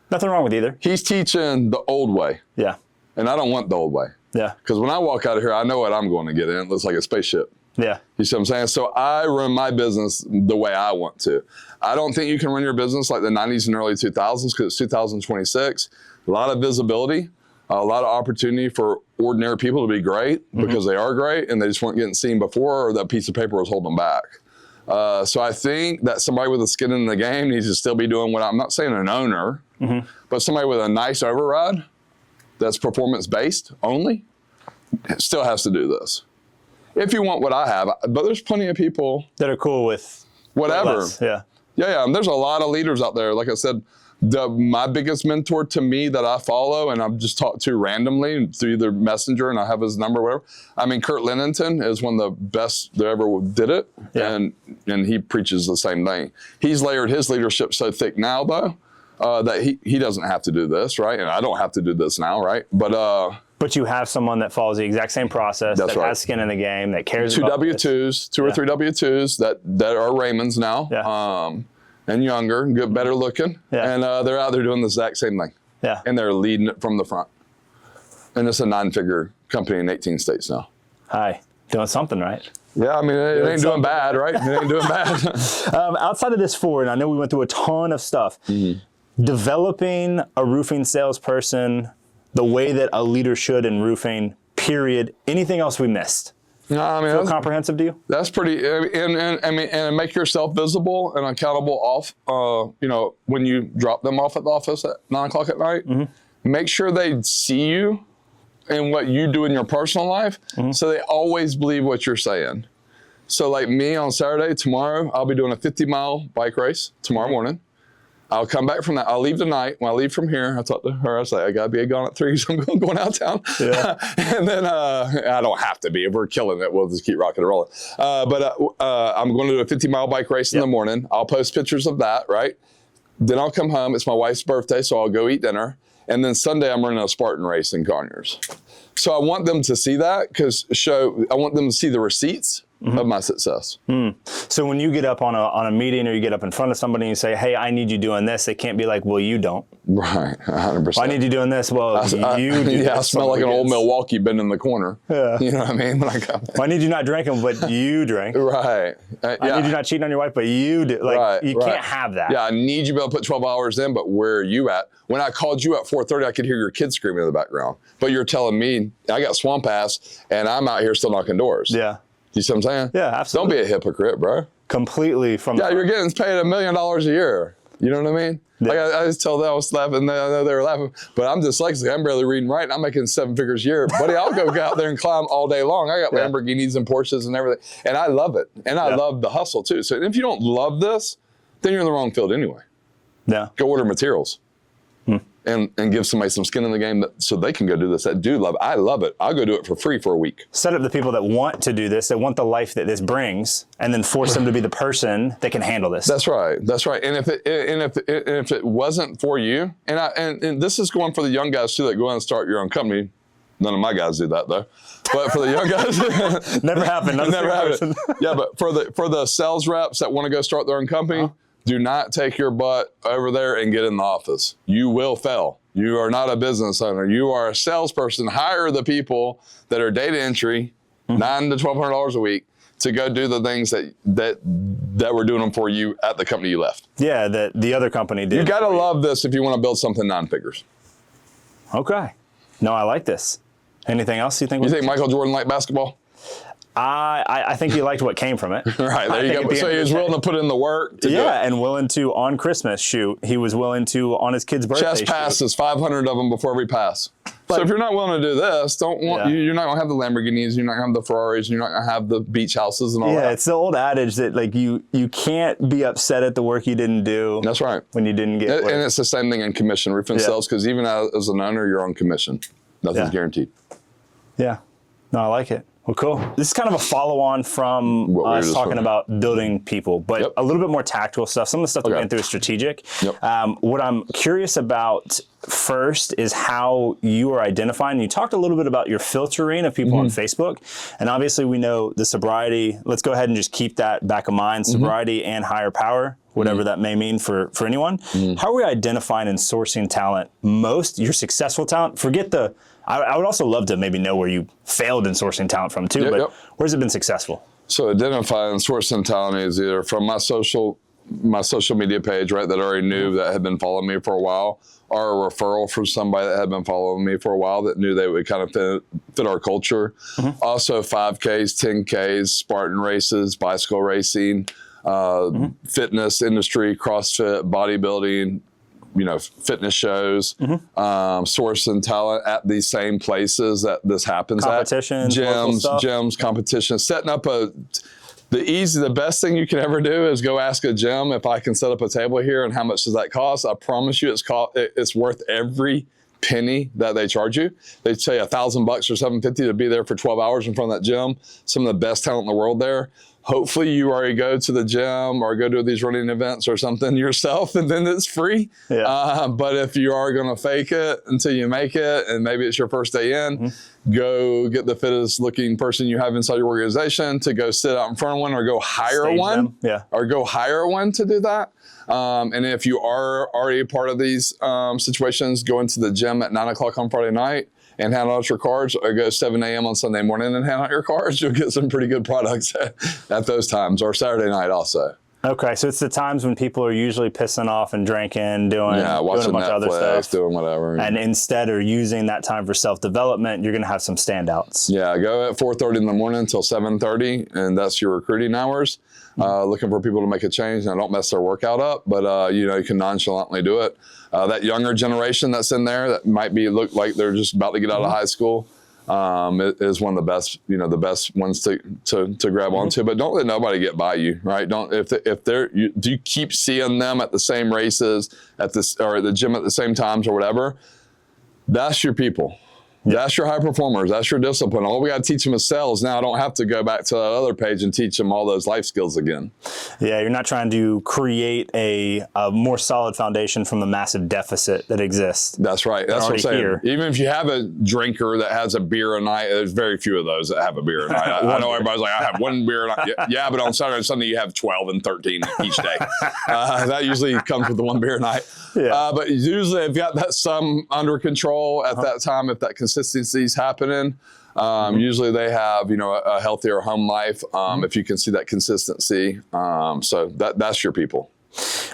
Nothing wrong with either. He's teaching the old way. Yeah. And I don't want the old way. Yeah. Because when I walk out of here, I know what I'm going to get in. It looks like a spaceship. Yeah. You see what I'm saying? So I run my business the way I want to. I don't think you can run your business like the 90s and early 2000s because it's 2026. A lot of visibility, a lot of opportunity for ordinary people to be great because they are great and they just weren't getting seen before, or that piece of paper was holding them back. So I think that somebody with a skin in the game needs to still be doing what I'm not saying an owner, but somebody with a nice override that's performance-based only still has to do this. If you want what I have, but there's plenty of people that are cool with whatever. less. Yeah. Yeah. And there's a lot of leaders out there. Like I said, my biggest mentor to me that I follow and I've just talked to randomly through either Messenger and I have his number or whatever. I mean, Kurt Lennington is one of the best that ever did it. Yeah. And he preaches the same thing. He's layered his leadership so thick now though, that he doesn't have to do this, right? And I don't have to do this now, right? But you have someone that follows the exact same process, that has skin in the game, that cares about W-2s, 2 or 3 W-2s that are Raymonds now, and younger, good, better looking, and they're out there doing the exact same thing. Yeah. And they're leading it from the front. And it's a 9-figure company in 18 states now. Hi, doing something right. Yeah, I mean, it ain't doing bad, right? It ain't doing bad. Outside of this 4, and I know we went through a ton of stuff, developing a roofing salesperson the way that a leader should in roofing, period. Anything else we missed? No, I mean, Feel comprehensive to you? That's pretty, and make yourself visible and accountable off, when you drop them off at the office at 9 o'clock at night, make sure they see you and what you do in your personal life. So they always believe what you're saying. So like me on Saturday, tomorrow, I'll be doing a 50-mile bike race tomorrow morning. I'll come back from that. I'll leave tonight. When I leave from here, I talk to her. I say, I got to be gone at 3, so I'm going out of town. Yeah. And then I don't have to be. If we're killing it, we'll just keep rocking and rolling. But I'm going to do a 50-mile bike race in the morning. I'll post pictures of that, right? Then I'll come home. It's my wife's birthday, so I'll go eat dinner. And then Sunday, I'm running a Spartan race in Conyers. So I want them to see that I want them to see the receipts of my success. So when you get up on a meeting or you get up in front of somebody and you say, hey, I need you doing this, they can't be like, well, you don't. Right, 100%. I need you doing this. Well, you do this. I smell like an old Milwaukee bin in the corner. Yeah. You know what I mean? When I come in. Well, I need you not drinking, but you drink. Right. I need you not cheating on your wife, but you do. Like, you can't have that. Yeah, I need you to be able to put 12 hours in, but where are you at? When I called you at 4:30, I could hear your kids screaming in the background. But you're telling me I got swamp ass and I'm out here still knocking doors. Yeah. You see what I'm saying? Yeah, absolutely. Don't be a hypocrite, bro. Completely from you're getting paid $1 million a year. You know what I mean? Like I just told them I was laughing. I know they were laughing, but I'm dyslexic. I'm barely reading right. I'm making 7 figures a year, buddy. I'll go out there and climb all day long. I got Lamborghinis and Porsches and everything, and I love it. And I love the hustle too. So if you don't love this, then you're in the wrong field anyway. Yeah. Go order materials. And give somebody some skin in the game so they can go do this. That do love it. I love it. I'll go do it for free for a week. Set up the people that want to do this, that want the life that this brings, and then force them to be the person that can handle this. That's right. That's right. And if it wasn't for you, and this is going for the young guys too that go out and start your own company. None of my guys do that though. But for the young guys, never happened. Never happened. Yeah, but for the sales reps that want to go start their own company. Do not take your butt over there and get in the office. You will fail. You are not a business owner. You are a salesperson. Hire the people that are data entry, $900 to $1,200 a week, to go do the things that were doing them for you at the company you left. Yeah, that the other company did. You got to love this if you want to build something 9 figures. Okay. No, I like this. Anything else you think? You think Michael Jordan liked basketball? I think he liked what came from it. Right, there you go. So he was willing to put in the work to do it. And willing to, on Christmas, shoot. He was willing to, on his kid's birthday, chest passes, 500 of them before every pass. So if you're not willing to do this, you're not going to have the Lamborghinis, you're not going to have the Ferraris, you're not going to have the beach houses and all that. Yeah, it's the old adage that like you can't be upset at the work you didn't do. That's right. When you didn't get And it's the same thing in commission, roofing sales, because even as an owner, you're on commission. Nothing's guaranteed. Yeah. No, I like it. Well, cool. This is kind of a follow-on from us talking about building people, but a little bit more tactical stuff. Some of the stuff that we went through is strategic. What I'm curious about first is how you are identifying. You talked a little bit about your filtering of people on Facebook, and obviously we know the sobriety. Let's go ahead and just keep that back of mind, sobriety and higher power, whatever that may mean for anyone. How are we identifying and sourcing talent? Your successful talent, forget the... I would also love to maybe know where you failed in sourcing talent from too, but where's it been successful? So identifying sourcing talent is either from my social media page, right, that I already knew that had been following me for a while, or a referral from somebody that had been following me for a while that knew they would kind of fit our culture. Also 5Ks, 10Ks, Spartan races, bicycle racing, fitness industry, CrossFit, bodybuilding, fitness shows, sourcing talent at these same places that this happens at. Gyms, competitions, setting up the best thing you can ever do is go ask a gym if I can set up a table here and how much does that cost. I promise you it's worth every penny that they charge you. They say $1,000 or $750 to be there for 12 hours in front of that gym. Some of the best talent in the world there. Hopefully you already go to the gym or go to these running events or something yourself, and then it's free. But if you are going to fake it until you make it, and maybe it's your first day in, go get the fittest looking person you have inside your organization to go sit out in front of one, or go hire one, to do that. And if you are already a part of these situations, go into the gym at 9 o'clock on Friday night and hand out your cards, or go 7 a.m. on Sunday morning and hand out your cards. You'll get some pretty good products at those times, or Saturday night also. Okay, so it's the times when people are usually pissing off and drinking, doing a bunch of other stuff, doing whatever. And instead of using that time for self-development, you're going to have some standouts. Yeah, go at 4:30 in the morning until 7:30, and that's your recruiting hours. Looking for people to make a change. Now, don't mess their workout up, but you can nonchalantly do it. That younger generation that's in there that might look like they're just about to get out of high school is one of the best ones to grab onto. But don't let nobody get by you, right? Do you keep seeing them at the same races or at the gym at the same times or whatever? That's your people. That's your high performers. That's your discipline. All we got to teach them is sales. Now I don't have to go back to that other page and teach them all those life skills again. Yeah, you're not trying to create a more solid foundation from the massive deficit that exists. That's right. That's what I'm saying. Here. Even if you have a drinker that has a beer a night, there's very few of those that have a beer a night. I know everybody's like, I have one beer a night. Yeah, but on Saturday and Sunday you have 12 and 13 each day. That usually comes with the one beer a night. Yeah. But usually if you got that some under control at that time, if that consistency is happening, usually they have, a healthier home life. If you can see that consistency. So that's your people.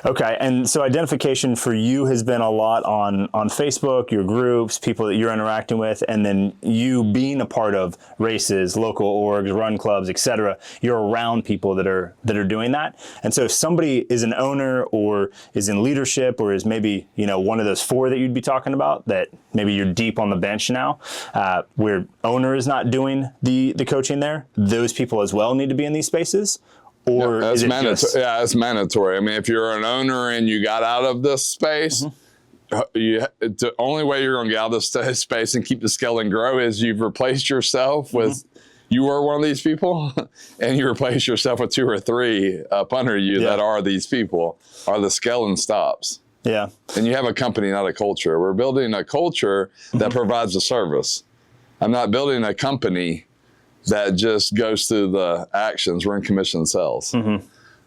Okay, and so identification for you has been a lot on Facebook, your groups, people that you're interacting with, and then you being a part of races, local orgs, run clubs, etc. You're around people that are doing that. And so if somebody is an owner or is in leadership or is maybe, one of those 4 that you'd be talking about, that maybe you're deep on the bench now, where owner is not doing the coaching there, those people as well need to be in these spaces. Or is it it's mandatory. I mean, if you're an owner and you got out of this space, the only way you're going to get out of this space and keep the scale and grow is you've replaced yourself with, you were one of these people, and you replace yourself with 2 or 3 up under you that are these people, or the skeleton stops. Yeah. And you have a company, not a culture. We're building a culture that provides a service. I'm not building a company that just goes through the actions. We're in commission sales.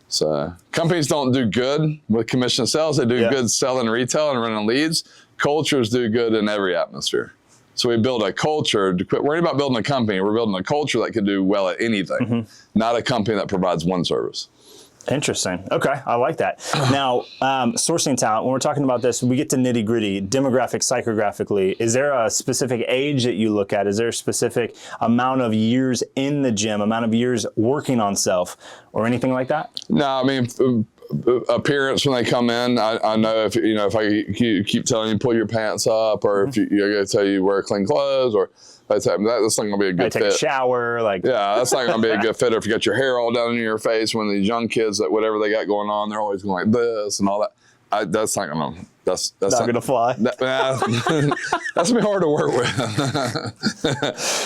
So companies don't do good with commission sales. They do good selling retail and running leads. Cultures do good in every atmosphere. So we build a culture to quit worrying about building a company. We're building a culture that can do well at anything, not a company that provides one service. Interesting. Okay, I like that. Now, sourcing talent, when we're talking about this, we get to nitty gritty, demographic, psychographically. Is there a specific age that you look at? Is there a specific amount of years in the gym, amount of years working on self, or anything like that? No, I mean, appearance when they come in. I know if I keep telling you pull your pants up, or if you're going to tell you wear clean clothes, or that's not going to be a good fit. Take a shower, that's not going to be a good fit. Or if you got your hair all down in your face, when these young kids that whatever they got going on, they're always going like this and all that. That's not going to. That's not going to fly. That's going to be hard to work with.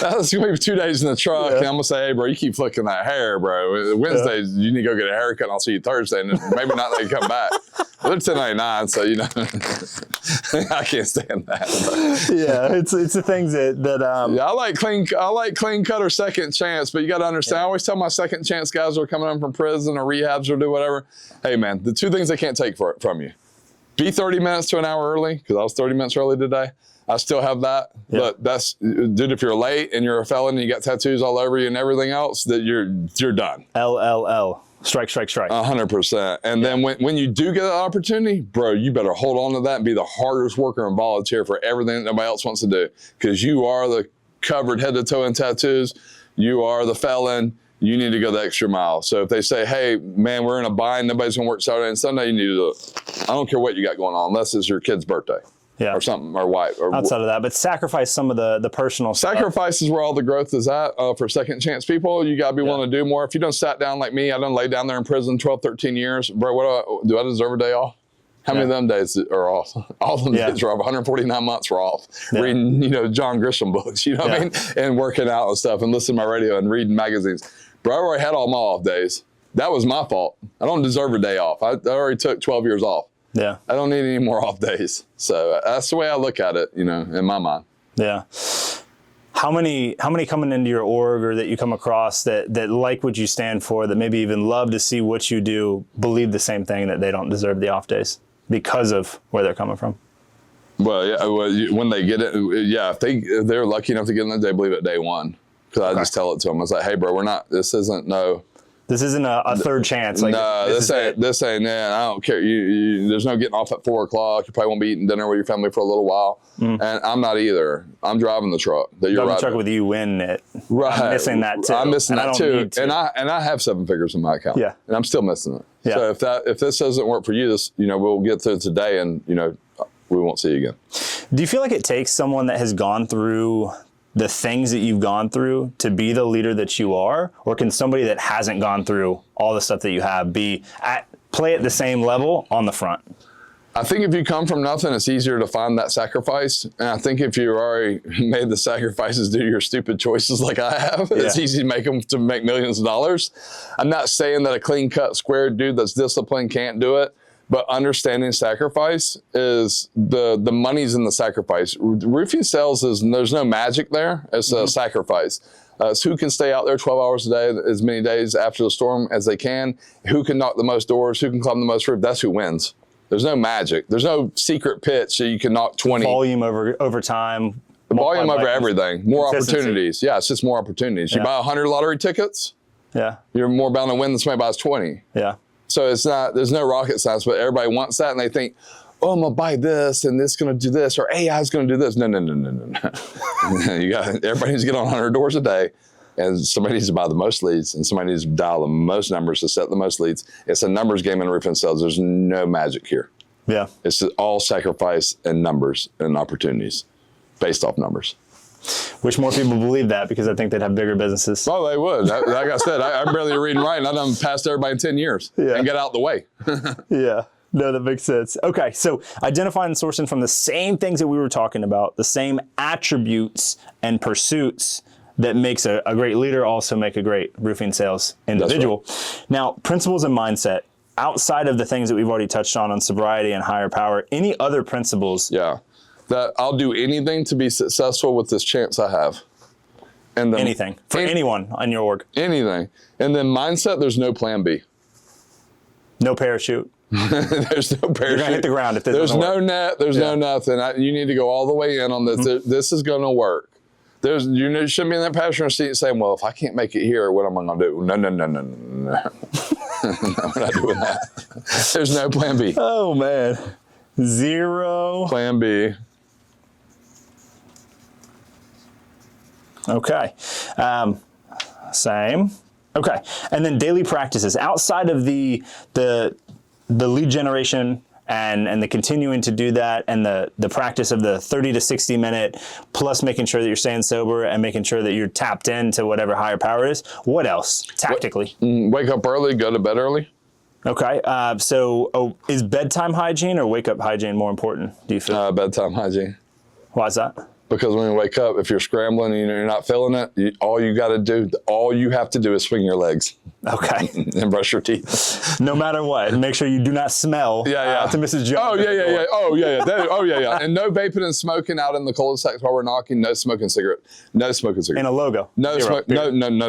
That's going to be 2 days in the truck, and I'm going to say, hey, bro, you keep flicking that hair, bro. Wednesday, you need to go get a haircut, and I'll see you Thursday, and maybe not let you come back. They're 1099, so I can't stand that. But. Yeah, it's the things that I like clean cut or second chance, but you got to understand. I always tell my second chance guys who are coming home from prison or rehabs or do whatever, hey man, the 2 things they can't take from you: be 30 minutes to an hour early, because I was 30 minutes early today. I still have that, but that's, dude, if you're late and you're a felon and you got tattoos all over you and everything else, that you're done. LLL. Strike. 100%. And then when you do get that opportunity, bro, you better hold on to that and be the hardest worker and volunteer for everything that nobody else wants to do. Because you are the covered head to toe in tattoos. You are the felon. You need to go the extra mile. So if they say, hey, man, we're in a bind, nobody's going to work Saturday and Sunday, you need to do it. I don't care what you got going on, unless it's your kid's birthday. Or something, or wife. Or outside of that, but sacrifice some of the personal stuff. Sacrifice is where all the growth is at for second chance people. You got to be willing to do more. If you don't sat down like me, I done laid down there in prison 12, 13 years. Bro, do I deserve a day off? How many of them days are off? All of them days are off. 149 months were off. Reading, John Grisham books, what I mean? And working out and stuff and listening to my radio and reading magazines. Bro, I already had all my off days. That was my fault. I don't deserve a day off. I already took 12 years off. Yeah. I don't need any more off days. So that's the way I look at it, in my mind. Yeah. How many coming into your org or that you come across that like what you stand for, that maybe even love to see what you do, believe the same thing, that they don't deserve the off days because of where they're coming from? Well, yeah. When they get it, if they're lucky enough to get in, they believe it day one. Because I just tell it to them. I was like, hey, bro, this isn't a third chance. Like, no, this ain't it. I don't care. There's no getting off at 4 o'clock. You probably won't be eating dinner with your family for a little while. And I'm not either. I'm driving the truck. Driving the truck with you in it. Right. I'm missing that too. I'm missing that too. And I have 7 figures in my account. Yeah. And I'm still missing it. Yeah. So if this doesn't work for you, we'll get through today, and we won't see you again. Do you feel like it takes someone that has gone through the things that you've gone through to be the leader that you are? Or can somebody that hasn't gone through all the stuff that you have play at the same level on the front? I think if you come from nothing, it's easier to find that sacrifice. And I think if you already made the sacrifices due to your stupid choices like I have, it's easy to make millions of dollars. I'm not saying that a clean cut, square dude that's disciplined can't do it. But understanding sacrifice is the money's in the sacrifice. Roofing sales there's no magic there. It's a sacrifice. It's who can stay out there 12 hours a day, as many days after the storm as they can. Who can knock the most doors? Who can climb the most roof? That's who wins. There's no magic. There's no secret pitch so you can knock 20. Volume over time. Volume over everything. More opportunities. Yeah, it's just more opportunities. You buy 100 lottery tickets. Yeah. You're more bound to win than somebody buys 20. Yeah. So there's no rocket science, but everybody wants that, and they think, oh, I'm gonna buy this, and this is gonna do this, or AI is gonna do this. No. Everybody needs to get on 100 doors a day, and somebody needs to buy the most leads, and somebody needs to dial the most numbers to set the most leads. It's a numbers game in roofing sales. There's no magic here. Yeah. It's all sacrifice and numbers and opportunities based off numbers. Wish more people believed that, because I think they'd have bigger businesses. Oh, they would. Like I said, I'm barely reading and writing. I've done passed everybody in 10 years and get out the way. Yeah. No, that makes sense. Okay, so identifying and sourcing from the same things that we were talking about, the same attributes and pursuits that makes a great leader also make a great roofing sales individual. Right. Now, principles and mindset, outside of the things that we've already touched on sobriety and higher power, any other principles? Yeah, that I'll do anything to be successful with this chance I have. And then anything, for anyone on your org. Anything. And then mindset, there's no plan B. No parachute. There's no parachute. You're going to hit the ground if this There's doesn't no work. net. There's no nothing. You need to go all the way in on this. Mm-hmm. This is going to work. You shouldn't be in that passenger seat saying, well, if I can't make it here, what am I going to do? No. No, we're not doing that. There's no plan B. Oh, man. Zero. Plan B. Okay. Same. Okay. And then daily practices outside of the lead generation and the continuing to do that, and the practice of the 30 to 60 minute, plus making sure that you're staying sober and making sure that you're tapped into whatever higher power is. What else tactically? Wake up early, go to bed early. Okay. Is bedtime hygiene or wake up hygiene more important, do you feel? Bedtime hygiene. Why is that? Because when you wake up, if you're scrambling and you're not feeling it, all you have to do is swing your legs. Okay. And brush your teeth. No matter what. And make sure you do not smell to Mrs. Jones. Oh, yeah. And no vaping and smoking out in the cul-de-sacs while we're knocking. No smoking cigarette. No smoking cigarettes. And a logo. No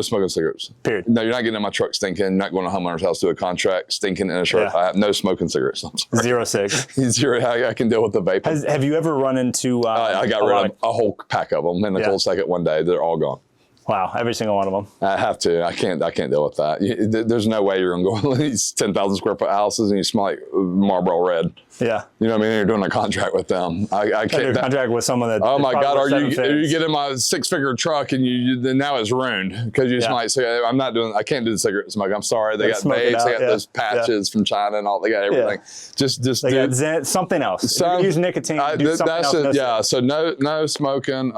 smoking cigarettes. Period. No, you're not getting in my truck stinking. You're not going to a homeowner's house to do a contract stinking in a shirt. Yeah. I have no smoking cigarettes. I'm sorry. 0 cigs. Zero. I can deal with the vaping. Have you ever run into... I got rid of a whole pack of them in the cul-de-sac one day. They're all gone. Wow, every single one of them. I have to. I can't deal with that. There's no way you're going to go in these 10,000 square foot houses and you smell like Marlboro Red. Yeah. You know what I mean? You're doing a contract with them. I can't. Do a contract with someone that. Oh my God! Are you get in my 6-figure truck and then now it's ruined because you just might say, I'm not doing. I can't do the cigarette smoke. I'm sorry. They got vapes. They got those patches from China and all. They got everything. Just they got something else. Use nicotine. Do something else. Yeah. So no smoking.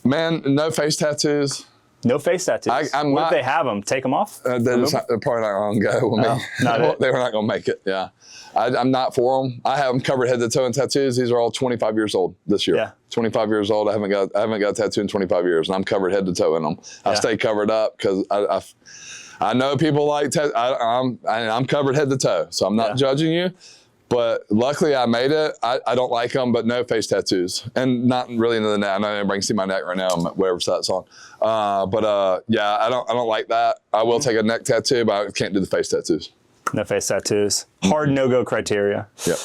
Man, no face tattoos. No face tattoos. What if they have them? Take them off? They're probably not going to go with me. They were not going to make it. Yeah. I'm not for them. I have them covered head to toe in tattoos. These are all 25 years old this year. Yeah. 25 years old. I haven't got a tattoo in 25 years, and I'm covered head to toe in them. I stay covered up because I know people like I'm covered head to toe, so I'm not judging you. But luckily I made it. I don't like them, but no face tattoos. And not really into the neck. I know everybody can see my neck right now, whatever that's on. I don't like that. I will take a neck tattoo, but I can't do the face tattoos. No face tattoos. Hard no-go criteria. Yep.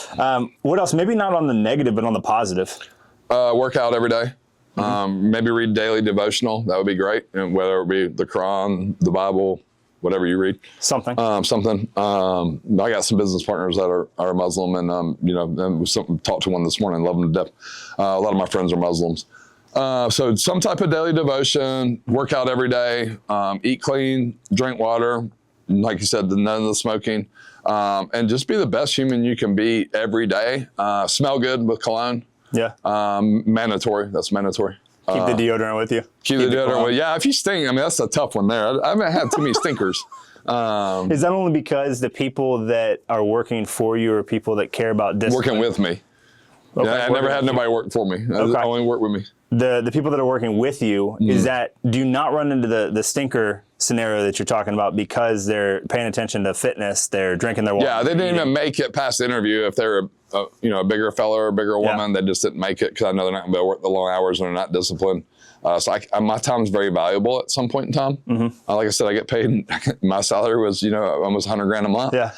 What else? Maybe not on the negative, but on the positive. Work out every day. Maybe read daily devotional. That would be great. And whether it be the Quran, the Bible, whatever you read. Something. I got some business partners that are Muslim, and talked to one this morning, love them to death. A lot of my friends are Muslims. So some type of daily devotion, work out every day, eat clean, drink water, like you said, none of the smoking, and just be the best human you can be every day. Smell good with cologne. Yeah. Mandatory. That's mandatory. Keep the deodorant with you. Keep the deodorant with you. Yeah, if you stink, I mean, that's a tough one there. I haven't had too many stinkers. Is that only because the people that are working for you are people that care about discipline? Working with me. Okay, I never had nobody work for me. Okay. Only work with me. The people that are working with you, is that, do you not run into the stinker scenario that you're talking about because they're paying attention to fitness, they're drinking their water? Yeah, they didn't even make it past the interview. If they're a bigger fella or a bigger woman, they just didn't make it because I know they're not going to be able to work the long hours and they're not disciplined. So my time is very valuable at some point in time. Like I said, I get paid. My salary was almost $100,000 a month. Yeah.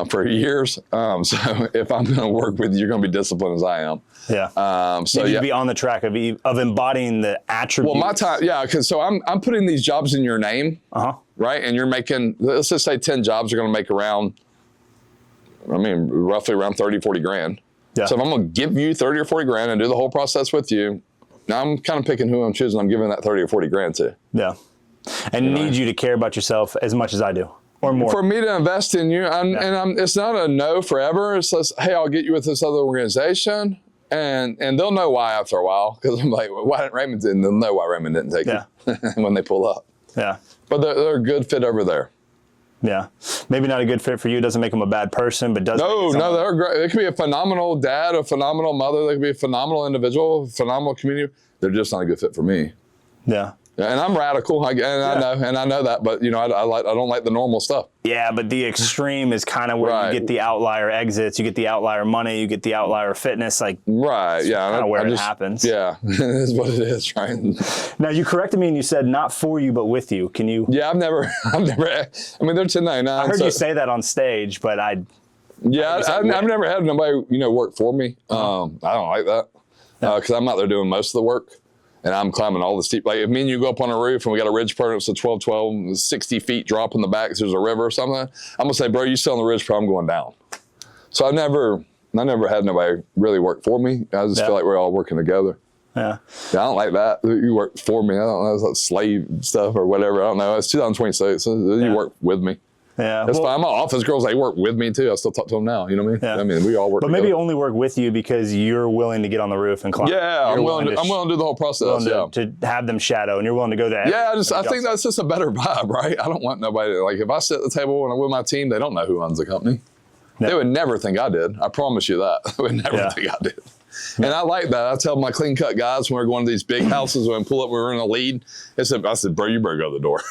For years. So if I'm going to work with you, you're going to be disciplined as I am. Yeah. So you need to be on the track of embodying the attributes. Well, my time, because I'm putting these jobs in your name, right? And you're making, let's just say 10 jobs are going to make around, roughly around 30, 40 grand. Yeah. So if I'm going to give you 30 or 40 grand and do the whole process with you, now I'm kind of picking who I'm choosing. I'm giving that 30 or 40 grand to. Yeah. And need you to care about yourself as much as I do, or more. For me to invest in you, it's not a no forever. It's just, hey, I'll get you with this other organization. And they'll know why after a while, because I'm like, well, why didn't Raymond? And they'll know why Raymond didn't take it when they pull up. Yeah. But they're a good fit over there. Yeah. Maybe not a good fit for you. Doesn't make them a bad person, but does. No, they're great. They could be a phenomenal dad, a phenomenal mother. They could be a phenomenal individual, phenomenal community. They're just not a good fit for me. Yeah. And I'm radical, I know that, but I don't like the normal stuff. Yeah, but the extreme is kind of where you get the outlier exits, you get the outlier money, you get the outlier fitness, like right, yeah, kind of where it happens. Yeah, it is what it is, right? Now you corrected me and you said not for you, but with you. Can you? Yeah, I've never. I mean, they're 1099. I heard you say that on stage, but I've never had nobody work for me. I don't like that because I'm out there doing most of the work. And I'm climbing all the steep, like if me and you go up on a roof and we got a ridge permit, it's a 12, 60 feet drop in the back, there's a river or something, I'm gonna say, bro, you still on the ridge, I'm going down. So I never had nobody really work for me. I just feel like we're all working together. Yeah, I don't like that. You work for me. I don't know, it's like slave stuff or whatever. I don't know. It's 2026, so you work with me. Yeah, that's fine. My office girls, they work with me too. I still talk to them now. You know what I mean? Yeah. I mean, we all work. But together. Maybe only work with you because you're willing to get on the roof and climb. Yeah, I'm willing to do the whole process. To have them shadow, and you're willing to go there. Yeah, I think that's just a better vibe, right? I don't want nobody to, like, if I sit at the table and I'm with my team, they don't know who owns the company. No. They would never think I did. I promise you that. They would never think I did. And I like that. I tell my clean cut guys when we're going to these big houses, when we pull up, we're in a lead. I said, bro, you better go to the door.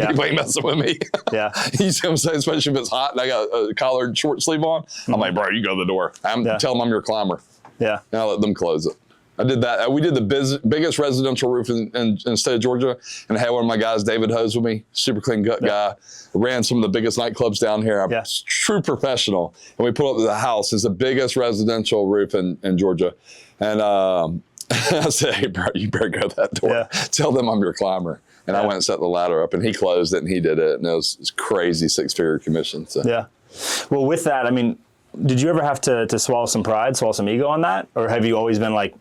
People ain't messing with me. Yeah. You see what I'm saying? Especially if it's hot and I got a collared short sleeve on. I'm like, bro, you go to the door. Tell them I'm your climber. Yeah. And I let them close it. I did that. We did the biggest residential roof in the state of Georgia, and I had one of my guys, David Hose, with me, super clean gut guy. Ran some of the biggest nightclubs down here. I'm a true professional. And we pulled up to the house. It's the biggest residential roof in Georgia. And I said, hey, bro, you better go to that door. Yeah. Tell them I'm your climber. And I went and set the ladder up, and he closed it, and he did it. And it was crazy 6-figure commission. So. Yeah. Well, with that, I mean, did you ever have to swallow some pride, swallow some ego on that? Or have you always been like,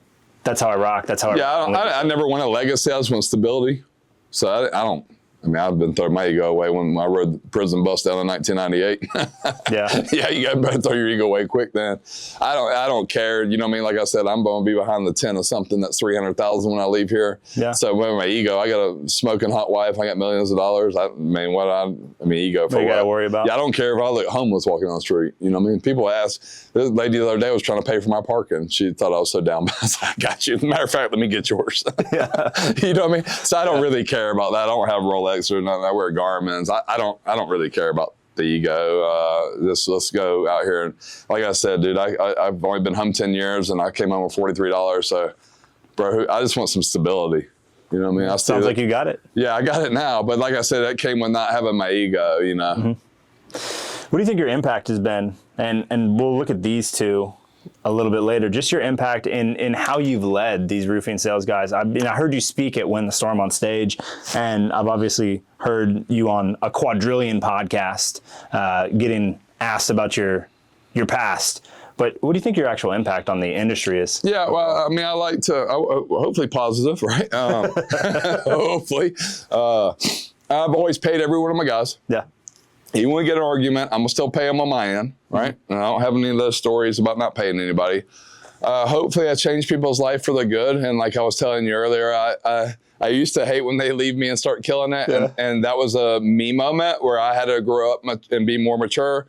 that's how I rock, that's how I rock? Yeah, I never went a legacy. I just went stability. So I've been throwing my ego away when I rode the prison bus down in 1998. Yeah, you got to throw your ego away quick then. I don't care. You know what I mean? Like I said, I'm going to be behind the 10 of something that's $300,000 when I leave here. Yeah. So with my ego, I got a smoking hot wife. I got millions of dollars. Ego for what you got to worry about. Yeah, I don't care if I look homeless walking down the street. You know what I mean? People ask. This lady the other day was trying to pay for my parking. She thought I was so down. I was like, I got you. As a matter of fact, let me get yours. You know what I mean? So I don't really care about that. I don't have Rolex or nothing. I wear Garmin's. I don't really care about the ego. Let's go out here. And like I said, dude, I've only been home 10 years and I came home with $43. So, bro, I just want some stability. You know what I mean? Sounds like you got it. Yeah, I got it now. But like I said, that came with not having my ego, you know. Mm-hmm. What do you think your impact has been? And we'll look at these two a little bit later, just your impact in how you've led these roofing sales guys. I heard you speak at Win the Storm on stage, and I've obviously heard you on a quadrillion podcast getting asked about your past. But what do you think your actual impact on the industry is? Yeah, well, I mean, I like to, hopefully positive, right? Hopefully. I've always paid every one of my guys. Yeah. Even when we get an argument, I'm going to still pay them on my end, right? And I don't have any of those stories about not paying anybody. Hopefully I change people's life for the good. And like I was telling you earlier, I used to hate when they leave me and start killing it. Yeah. And that was a me moment where I had to grow up and be more mature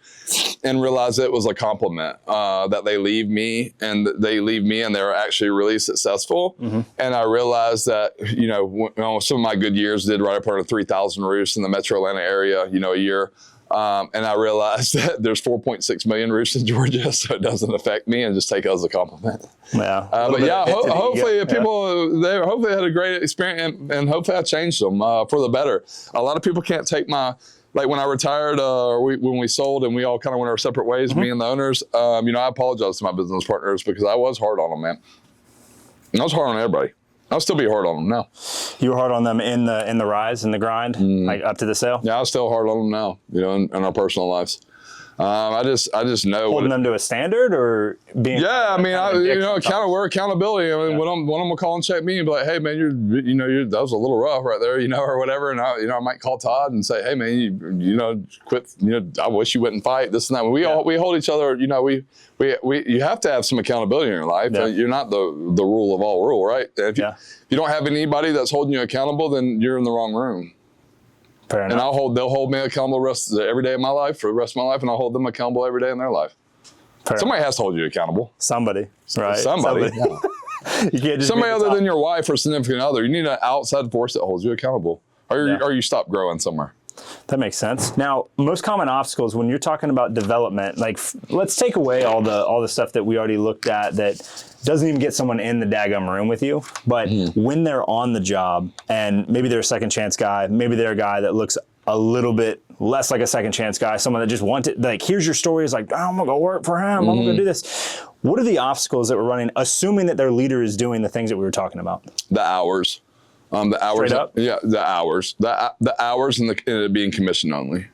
and realize it was a compliment that they leave me and they're actually really successful. Mm-hmm. And I realized that, some of my good years did right up under 3,000 roofs in the metro Atlanta area, a year. And I realized that there's 4.6 million roofs in Georgia, so it doesn't affect me, and just take it as a compliment. Yeah. Hopefully people hopefully had a great experience, and hopefully I changed them for the better. A lot of people can't take like when I retired, when we sold and we all kind of went our separate ways, mm-hmm. me and the owners, I apologize to my business partners because I was hard on them, man. And I was hard on everybody. I'll still be hard on them now. You were hard on them in the rise, in the grind, like up to the sale? Yeah, I'm still hard on them now, you know, in our personal lives. I just know holding them to a standard or being. Yeah, I mean, we're accountability. I mean, when I'm gonna call and check me and be like, hey man, that was a little rough right there, you know, or whatever. And I might call Todd and say, hey man, you know, quit. You know, I wish you wouldn't fight this and that. We hold each other. You know, you have to have some accountability in your life. Yeah. You're not the rule of all rule, right? If you don't have anybody that's holding you accountable, then you're in the wrong room. Fair enough. And they'll hold me accountable every day of my life for the rest of my life, and I'll hold them accountable every day in their life. Somebody has to hold you accountable. Somebody, right? Somebody. Yeah. You can't just somebody other than your wife or significant other. You need an outside force that holds you accountable, or you stop growing somewhere. That makes sense. Now, most common obstacles when you're talking about development, like let's take away all the stuff that we already looked at that doesn't even get someone in the daggum room with you. But when they're on the job and maybe they're a second chance guy, maybe they're a guy that looks a little bit less like a second chance guy, someone that just wanted, like, here's your story, is like, oh, I'm gonna go work for him, I'm gonna do this. What are the obstacles that we're running, assuming that their leader is doing the things that we were talking about? The hours. The hours. Straight up? Yeah, the hours. The hours and it being commission only.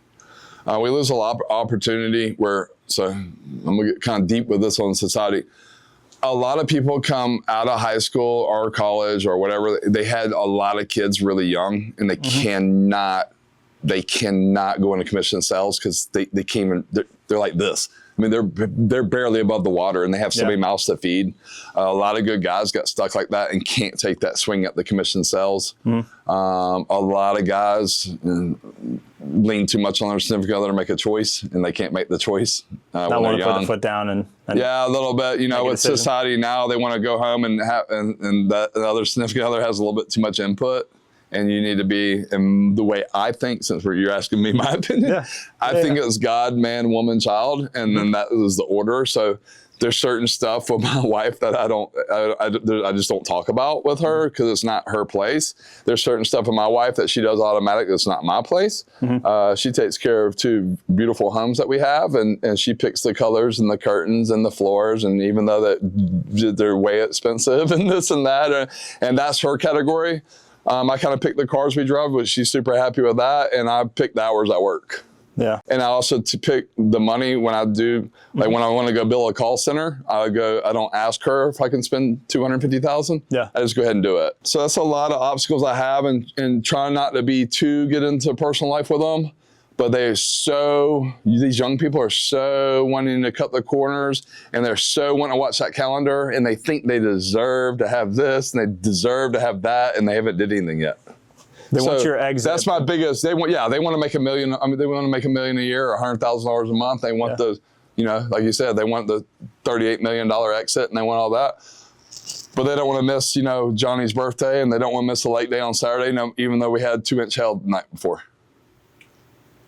We lose a lot of opportunity so I'm going to get kind of deep with this on society. A lot of people come out of high school or college or whatever. They had a lot of kids really young, and they cannot go into commission sales because they can't even, they're like this. I mean, they're barely above the water, and they have so many mouths to feed. A lot of good guys got stuck like that and can't take that swing at the commission sales. A lot of guys lean too much on their significant other to make a choice, and they can't make the choice. Not want to put the foot down and yeah, a little bit. You know, with society now, they want to go home and the other significant other has a little bit too much input. And you need to be, in the way I think, since you're asking me my opinion, I think it's God, man, woman, child, and then that is the order. So there's certain stuff with my wife that I just don't talk about with her because it's not her place. There's certain stuff with my wife that she does automatic that's not my place. She takes care of 2 beautiful homes that we have, and she picks the colors and the curtains and the floors, and even though they're way expensive and this and that, and that's her category. I kind of picked the cars we drove, but she's super happy with that. And I picked the hours I work. Yeah. And I also pick the money when I do, like when I want to go build a call center, I don't ask her if I can spend $250,000. Yeah. I just go ahead and do it. So that's a lot of obstacles I have, and trying not to get into personal life with them. But these young people are so wanting to cut the corners, and they're so wanting to watch that calendar, and they think they deserve to have this and they deserve to have that, and they haven't did anything yet. They want your exit. That's my biggest. They want to make $1 million. I mean, they want to make $1 million a year or $100,000 a month. They want like you said, they want the $38 million exit, and they want all that. But they don't want to miss, Johnny's birthday, and they don't want to miss a late day on Saturday, even though we had 2-inch hail the night before.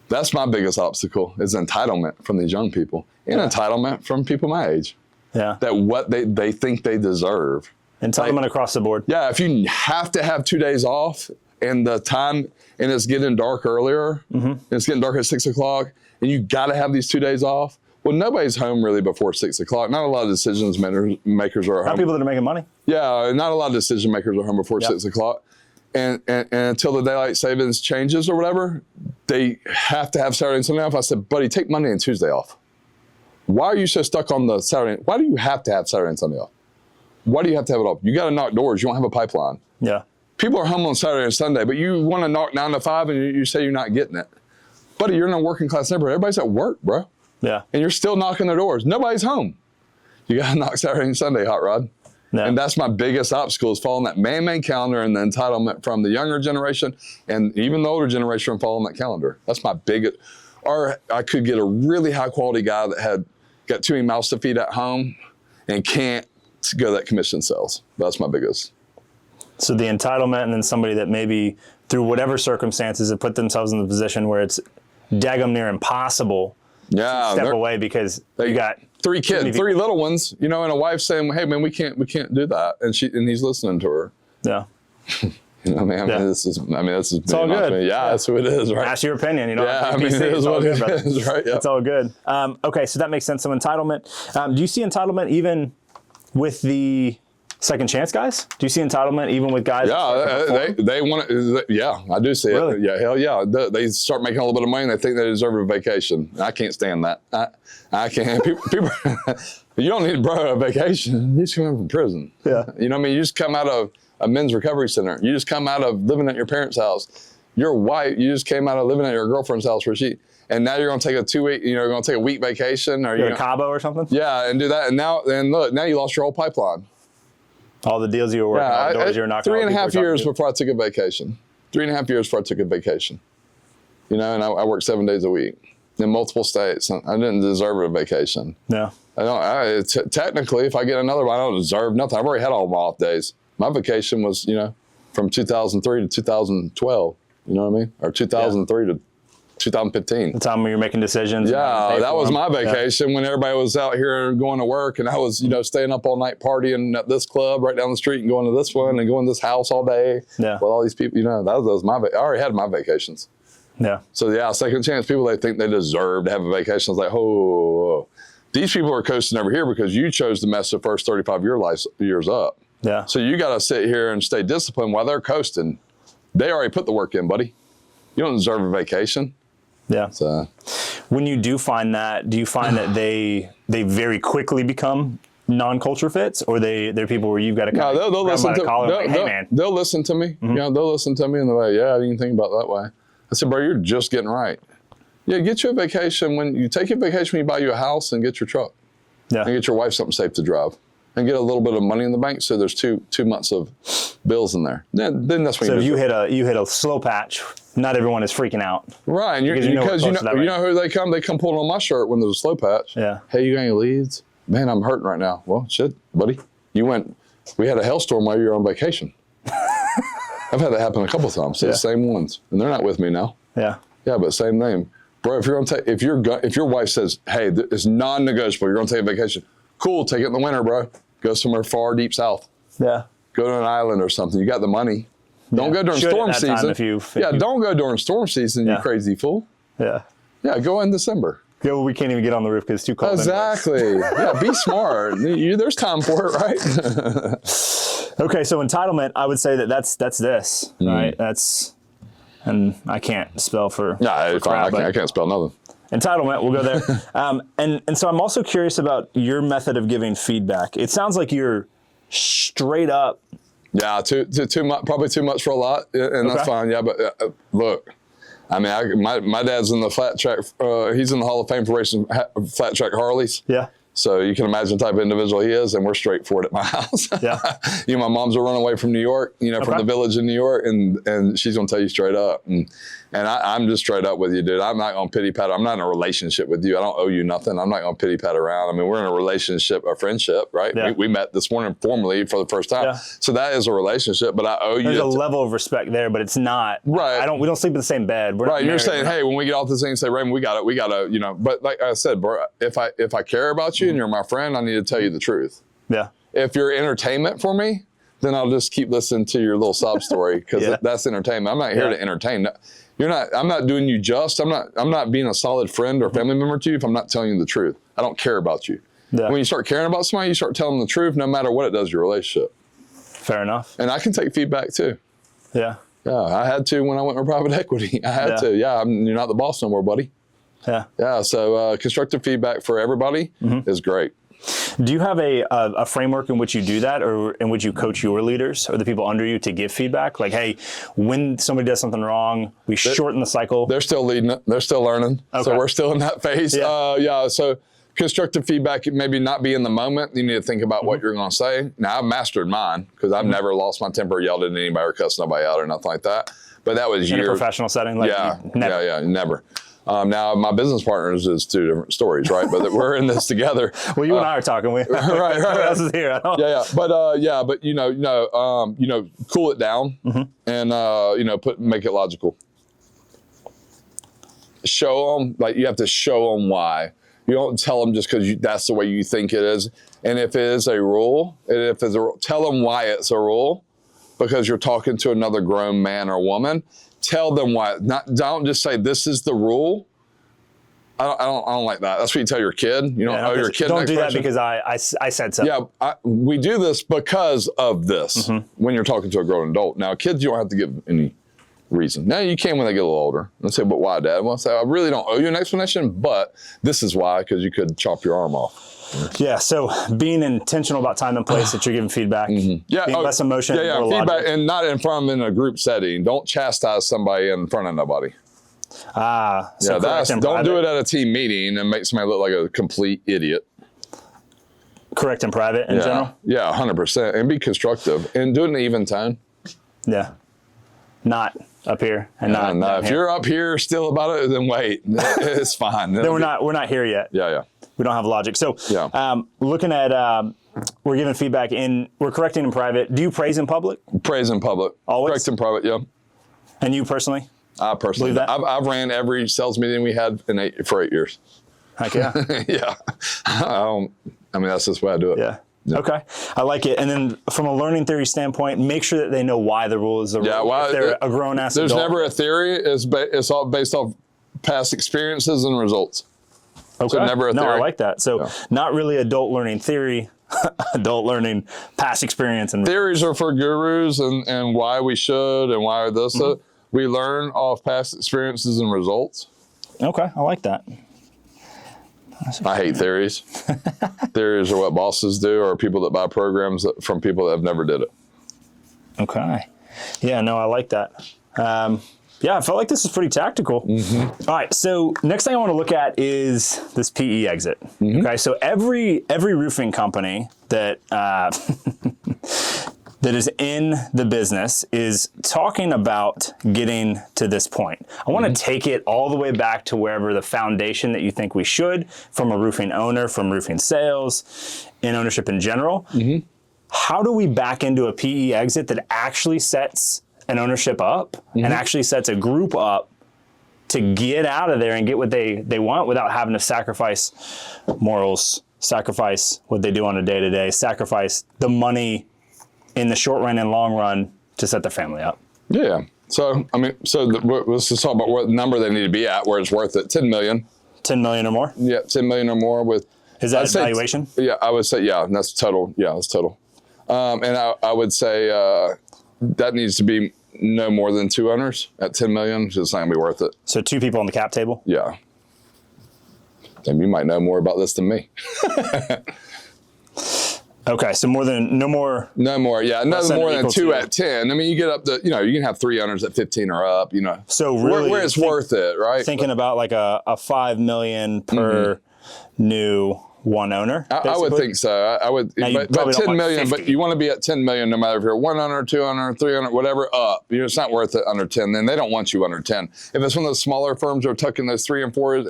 That's my biggest obstacle, is entitlement from these young people, and entitlement from people my age. Yeah. That what they think they deserve. Entitlement across the board. Yeah, if you have to have 2 days off, and it's getting dark earlier, and it's getting dark at 6 o'clock, and you got to have these 2 days off. Well, nobody's home really before 6 o'clock. Not a lot of decision makers are home. Not people that are making money. Yeah, not a lot of decision makers are home before 6 o'clock. And until the daylight savings changes or whatever, they have to have Saturday and Sunday off. I said, buddy, take Monday and Tuesday off. Why are you so stuck on the Saturday? Why do you have to have Saturday and Sunday off? Why do you have to have it off? You got to knock doors. You don't have a pipeline. Yeah. People are home on Saturday and Sunday, but you want to knock 9 to 5 and you say you're not getting it. Buddy, you're in a working class neighborhood. Everybody's at work, bro. Yeah. And you're still knocking their doors. Nobody's home. You got to knock Saturday and Sunday, hot rod. No. And that's my biggest obstacle, is following that man-made calendar and the entitlement from the younger generation and even the older generation following that calendar. That's my biggest. Or I could get a really high-quality guy that got too many mouths to feed at home and can't go that commission sales. That's my biggest. So the entitlement, and then somebody that maybe through whatever circumstances have put themselves in the position where it's daggum near impossible to step away because you got 3 kids, 3 little ones, and a wife saying, "Hey man, we can't do that," and he's listening to her. Yeah. This is it's all good. Yeah, that's who it is, right? Ask your opinion, Yeah, it is what it is, right? Yeah. It's all good. Okay, so that makes sense. So entitlement. Do you see entitlement even with the second chance guys? Do you see entitlement even with guys? Yeah, they want to. Yeah, I do see Really? it. Yeah, hell yeah. They start making a little bit of money and they think they deserve a vacation. I can't stand that. I can't. People you don't need to borrow a vacation. You just come from prison. Yeah. You know what I mean? You just come out of a men's recovery center. You just come out of living at your parents' house. You're white. You just came out of living at your girlfriend's house and now you're going to take a 2 week, you're going to take a week vacation. Or Go to Cabo or something? Yeah, and do that. And look, now you lost your whole pipeline. All the deals you were working on, doors you were knocking on. 3.5 years before I took a vacation. 3.5 years before I took a vacation. And I worked 7 days a week in multiple states. I didn't deserve a vacation. Yeah. Technically, if I get another one, I don't deserve nothing. I've already had all my off days. My vacation was, from 2003 to 2012. You know what I mean? Or 2003 to 2015. The time when you're making decisions. Yeah, that was my vacation when everybody was out here going to work and I was, staying up all night partying at this club right down the street and going to this one and going to this house all day with all these people. That was I already had my vacations. Yeah. So second chance people, they think they deserve to have a vacation. I was like, oh, these people are coasting over here because you chose to mess the first 35 years up. Yeah. So you got to sit here and stay disciplined while they're coasting. They already put the work in, buddy. You don't deserve a vacation. Yeah. So, when you do find that, do you find that they very quickly become non-culture fits, or they're people where you've got to kind they'll listen to hey man, they'll listen to me. Mm-hmm. They'll listen to me in the way. Yeah, I didn't think about it that way. I said, bro, you're just getting right. Yeah, get you a vacation. When you take your vacation, you buy you a house and get your truck. Yeah. And get your wife something safe to drive. And get a little bit of money in the bank so there's two months of bills in there. Then that's when you hit a slow patch. Not everyone is freaking out. Right, and because you know who they come pulling on my shirt when there's a slow patch. Yeah. Hey, you got any leads? Man, I'm hurting right now. Well, shit, buddy. We had a hailstorm while you were on vacation. I've had that happen a couple of times. The same ones. And they're not with me now. Yeah. Yeah, but same name. Bro, if your wife says, hey, it's non-negotiable, you're gonna take a vacation. Cool, take it in the winter, bro. Go somewhere far deep south. Yeah. Go to an island or something. You got the money. Don't go during storm season. Don't go during storm season, you crazy fool. Yeah. Yeah, go in December. Yeah, well, we can't even get on the roof because it's too cold. Exactly. Yeah, be smart. There's time for it, right? Okay, so entitlement, I would say that's this, right? And I can't spell for. Yeah, it's fine. I can't spell nothing. Entitlement, we'll go there. And so I'm also curious about your method of giving feedback. It sounds like you're straight up. Yeah, too much, probably too much for a lot, and that's fine. Yeah, but look, I mean, my dad's in the flat track. He's in the Hall of Fame for racing flat track Harleys. Yeah. So you can imagine the type of individual he is, and we're straight for it at my house. Yeah. My mom's a runaway from New York, from the village in New York, and she's gonna tell you straight up. And I'm just straight up with you, dude. I'm not gonna pity pat. I'm not in a relationship with you. I don't owe you nothing. I'm not gonna pity pat around. I mean, we're in a relationship, a friendship, right? Yeah. We met this morning formally for the first time. Yeah. So that is a relationship, but I owe you. There's a level of respect there, but it's not. Right. We don't sleep in the same bed. We're right. You're saying, hey, when we get off this thing, say, Raymond, we gotta, but like I said, bro, if I care about you and you're my friend, I need to tell you the truth. Yeah. If you're entertainment for me, then I'll just keep listening to your little sob story because that's entertainment. I'm not here to entertain. I'm not doing you just. I'm not being a solid friend or family member to you if I'm not telling you the truth. I don't care about you. Yeah. When you start caring about somebody, you start telling them the truth, no matter what it does to your relationship. Fair enough. And I can take feedback too. Yeah. Yeah, I had to when I went to private equity. I had to. Yeah, you're not the boss no more, buddy. Yeah. Yeah. So constructive feedback for everybody is great. Do you have a framework in which you do that, or in which you coach your leaders or the people under you to give feedback? Like, hey, when somebody does something wrong, we shorten the cycle. They're still leading it. They're still learning. Okay. So we're still in that phase. Yeah. So constructive feedback, maybe not be in the moment. You need to think about what you're going to say. Now, I've mastered mine because I've never lost my temper, yelled at anybody, or cussed nobody out or nothing like that. But that was in years. a professional setting? Like never. Never. Now, my business partners is two different stories, right? But we're in this together. Well, you and I are talking. Right. Someone else is here. But cool it down and make it logical. Show them, like you have to show them why. You don't tell them just because that's the way you think it is. And if it is a rule, tell them why it's a rule, because you're talking to another grown man or woman. Tell them why. Don't just say this is the rule. I don't like that. That's what you tell your kid. You don't owe your kid. Don't do that question. because I said so. Yeah, we do this because of this when you're talking to a grown adult. Now, kids, you don't have to give any reason. Now, you can when they get a little older and say, but why, Dad? Well, I say, I really don't owe you an explanation, but this is why, because you could chop your arm off. Yeah, so being intentional about time and place that you're giving feedback, being less emotion, more feedback, logic. and not in front of in a group setting. Don't chastise somebody in front of nobody. So don't do it at a team meeting and make somebody look like a complete idiot. Correct in private in general? Yeah, 100%. And be constructive. And do it in an even tone. Yeah. Not up here and not down if here. you're up here still about it, then wait. It's fine. Then we're not here yet. Yeah. We don't have logic. So looking at we're giving feedback we're correcting in private. Do you praise in public? Praise in public. Always? Correct in private, yeah. And you personally? I personally, believe that? I've ran every sales meeting we had for 8 years. Heck yeah. Yeah. I mean, that's just the way I do it. Yeah. Okay. I like it. And then from a learning theory standpoint, make sure that they know why the rule is the rule. Yeah, well, if they're a grown-ass There's adult. never a theory. It's all based off past experiences and results. Okay. So never a theory. No, I like that. So not really adult learning theory, adult learning past experience. And theories are for gurus and why we should and why this. We learn off past experiences and results. Okay. I like that. I hate theories. Theories are what bosses do, or people that buy programs from people that have never did it. Okay. Yeah, no, I like that. I felt like this is pretty tactical. All right, so next thing I want to look at is this PE exit. Okay, so every roofing company that that is in the business is talking about getting to this point. I want to take it all the way back to wherever the foundation that you think we should, from a roofing owner, from roofing sales, and ownership in general. How do we back into a PE exit that actually sets an ownership up and actually sets a group up to get out of there and get what they want without having to sacrifice morals, sacrifice what they do on a day-to-day, sacrifice the money in the short run and long run to set their family up? Yeah. So, I mean, let's just talk about what number they need to be at where it's worth it. 10 million. 10 million or more? Yeah, 10 million or more with. Is that valuation? Yeah, I would say, that's total. Yeah, that's total. And I would say that needs to be no more than 2 owners at 10 million. So it's not gonna be worth it. So 2 people on the cap table? Yeah. And you might know more about this than me. Okay, so no more. No more, yeah. Nothing more than 2 at 10. I mean, you get up to, you can have 3 owners at 15 or up, So really, where it's worth it, right? Thinking about like a $5 million per new one owner. I would think so. I would, but 10 million. 50. But you want to be at 10 million, no matter if you're 1 owner, 2 owner, 3 owner, whatever. Up, it's not worth it under 10. Then they don't want you under 10. If it's one of those smaller firms who are tucking those 3 and 4,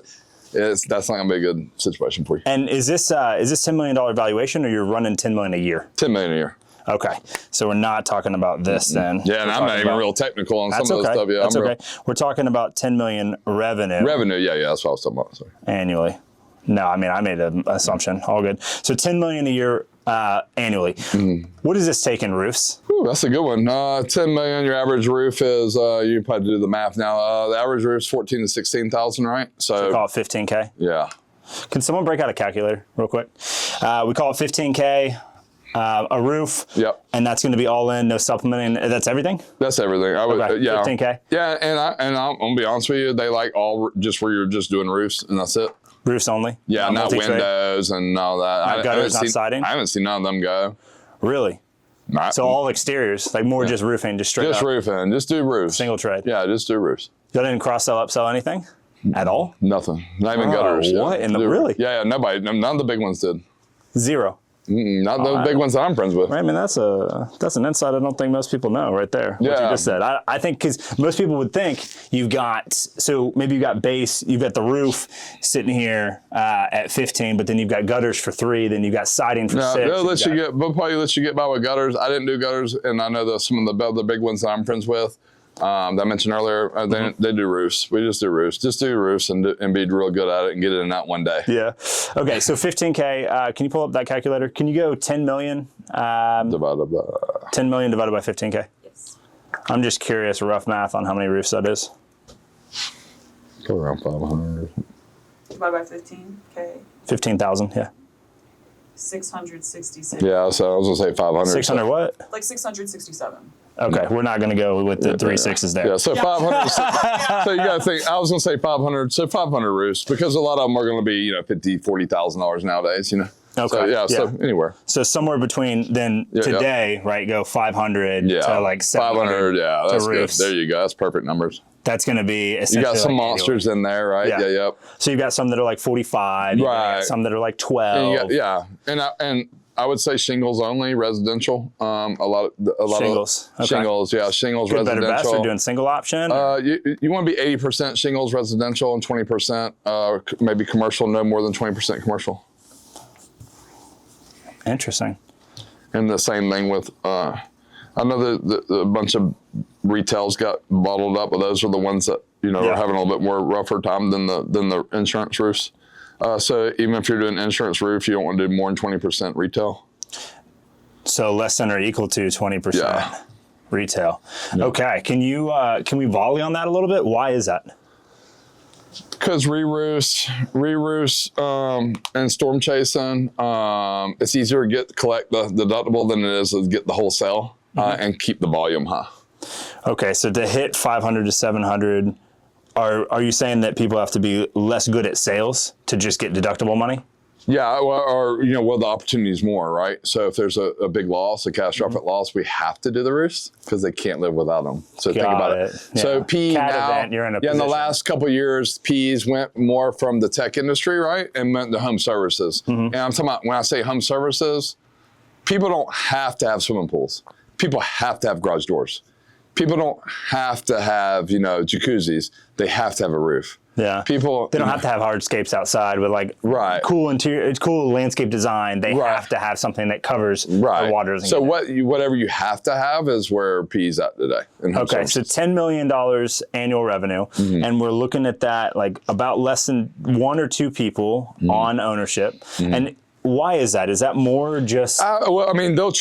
that's not going to be a good situation for you. And is this $10 million valuation, or you're running 10 million a year? 10 million a year. Okay, so we're not talking about this then. Yeah, and I'm not even real technical on some of this stuff. Yeah, that's okay. We're talking about 10 million revenue. Revenue, yeah, that's what I was talking about. Sorry. Annually. No, I mean, I made an assumption. All good. So 10 million a year annually. What does this take in roofs? Ooh, that's a good one. 10 million, your average roof is, you can probably do the math now. The average roof is 14 to 16,000, right? So call it 15K. Yeah. Can someone break out a calculator real quick? We call it 15K. A roof, and that's going to be all in, no supplementing. That's everything. That's everything. I would, yeah, 15K. Yeah, and I'm gonna be honest with you, they like all just where you're just doing roofs and that's it. Roofs only. Yeah, not windows and all that. Not gutters, not siding. I haven't seen none of them go. Really? So all exteriors, like more just roofing, just straight just up. roofing, just do roofs. Single trade. Yeah, just do roofs. Y'all didn't cross sell, upsell anything at all? Nothing. Not even gutters. What? Really? Yeah, nobody. None of the big ones did. Zero. Not the big ones that I'm friends with. Right, I mean, that's an insight I don't think most people know right there, what you just said. I think because most people would think you've got base, you've got the roof sitting here at 15, but then you've got gutters for 3, then you've got siding for 6. They'll probably let you get by with gutters. I didn't do gutters, and I know some of the big ones that I'm friends with, that I mentioned earlier, they do roofs. We just do roofs. Just do roofs and be real good at it and get it in that one day. Yeah. Okay, so 15K. Can you pull up that calculator? Can you go 10 million? Divided by 10 million divided by 15K? Yes. I'm just curious, rough math on how many roofs that is. Go around 500. multiply by 15K. 15,000, yeah. 666. Yeah, so I was gonna say 500. 600 what? Like 667. Okay, we're not going to go with the three sixes there. Yeah, so 500. So you got to think. I was gonna say 500. So 500 roofs, because a lot of them are gonna be $50,000, $40,000 nowadays. Okay. So anywhere. So somewhere between then today, right? Go 500 to like 500. Yeah, that's good. roofs. There you go. That's perfect numbers. That's going to be essentially. You got some like monsters in there, right? Yeah. Yep. So you've got some that are like 45. You've got some that are like 12. And I would say shingles only, residential. A lot Shingles. of shingles. Yeah, shingles Good, residential. better, best. We're doing single option. You want to be 80% shingles residential and 20% maybe commercial. No more than 20% commercial. Interesting. And the same thing with, I know that a bunch of retails got bottled up, but those are the ones that, are having a little bit more rougher time than the insurance roofs. So even if you're doing insurance roof, you don't want to do more than 20% retail. So less than or equal to 20% retail. Yeah. Okay. Can we volley on that a little bit? Why is that? Because re-roofs, and storm chasing, it's easier to collect the deductible than it is to get the wholesale and keep the volume high. Okay, so to hit 500 to 700, are you saying that people have to be less good at sales to just get deductible money? Yeah, or the opportunity is more, right? So if there's a big loss, a catastrophic loss, we have to do the roofs because they can't live without them. So think about it. Yeah. So PE now, event, you're in a in the last couple of years, PEs went more from the tech industry, right, and went to home services. And I'm talking about, when I say home services, people don't have to have swimming pools. People have to have garage doors. People don't have to have, jacuzzis. They have to have a roof. Yeah. They don't have to have hardscapes outside with cool interior, cool landscape design. They have to have something that covers the water. So whatever you have to have is where PE's at today. Okay, so $10 million annual revenue, and we're looking at that like about less than 1 or 2 people on ownership. And why is that? Is that more just? Well, I mean, they'll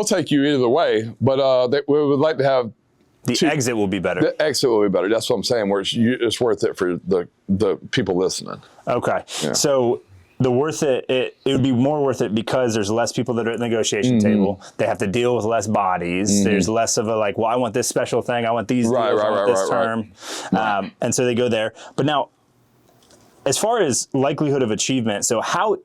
take you either way, but we would like to have. The exit will be better. The exit will be better. That's what I'm saying. Where it's worth it for the people listening. Okay, so it would be more worth it because there's less people that are at the negotiation table. They have to deal with less bodies. There's less of a I want this special thing. I want these deals. I want this term. And so they go there. But now, as far as likelihood of achievement, so how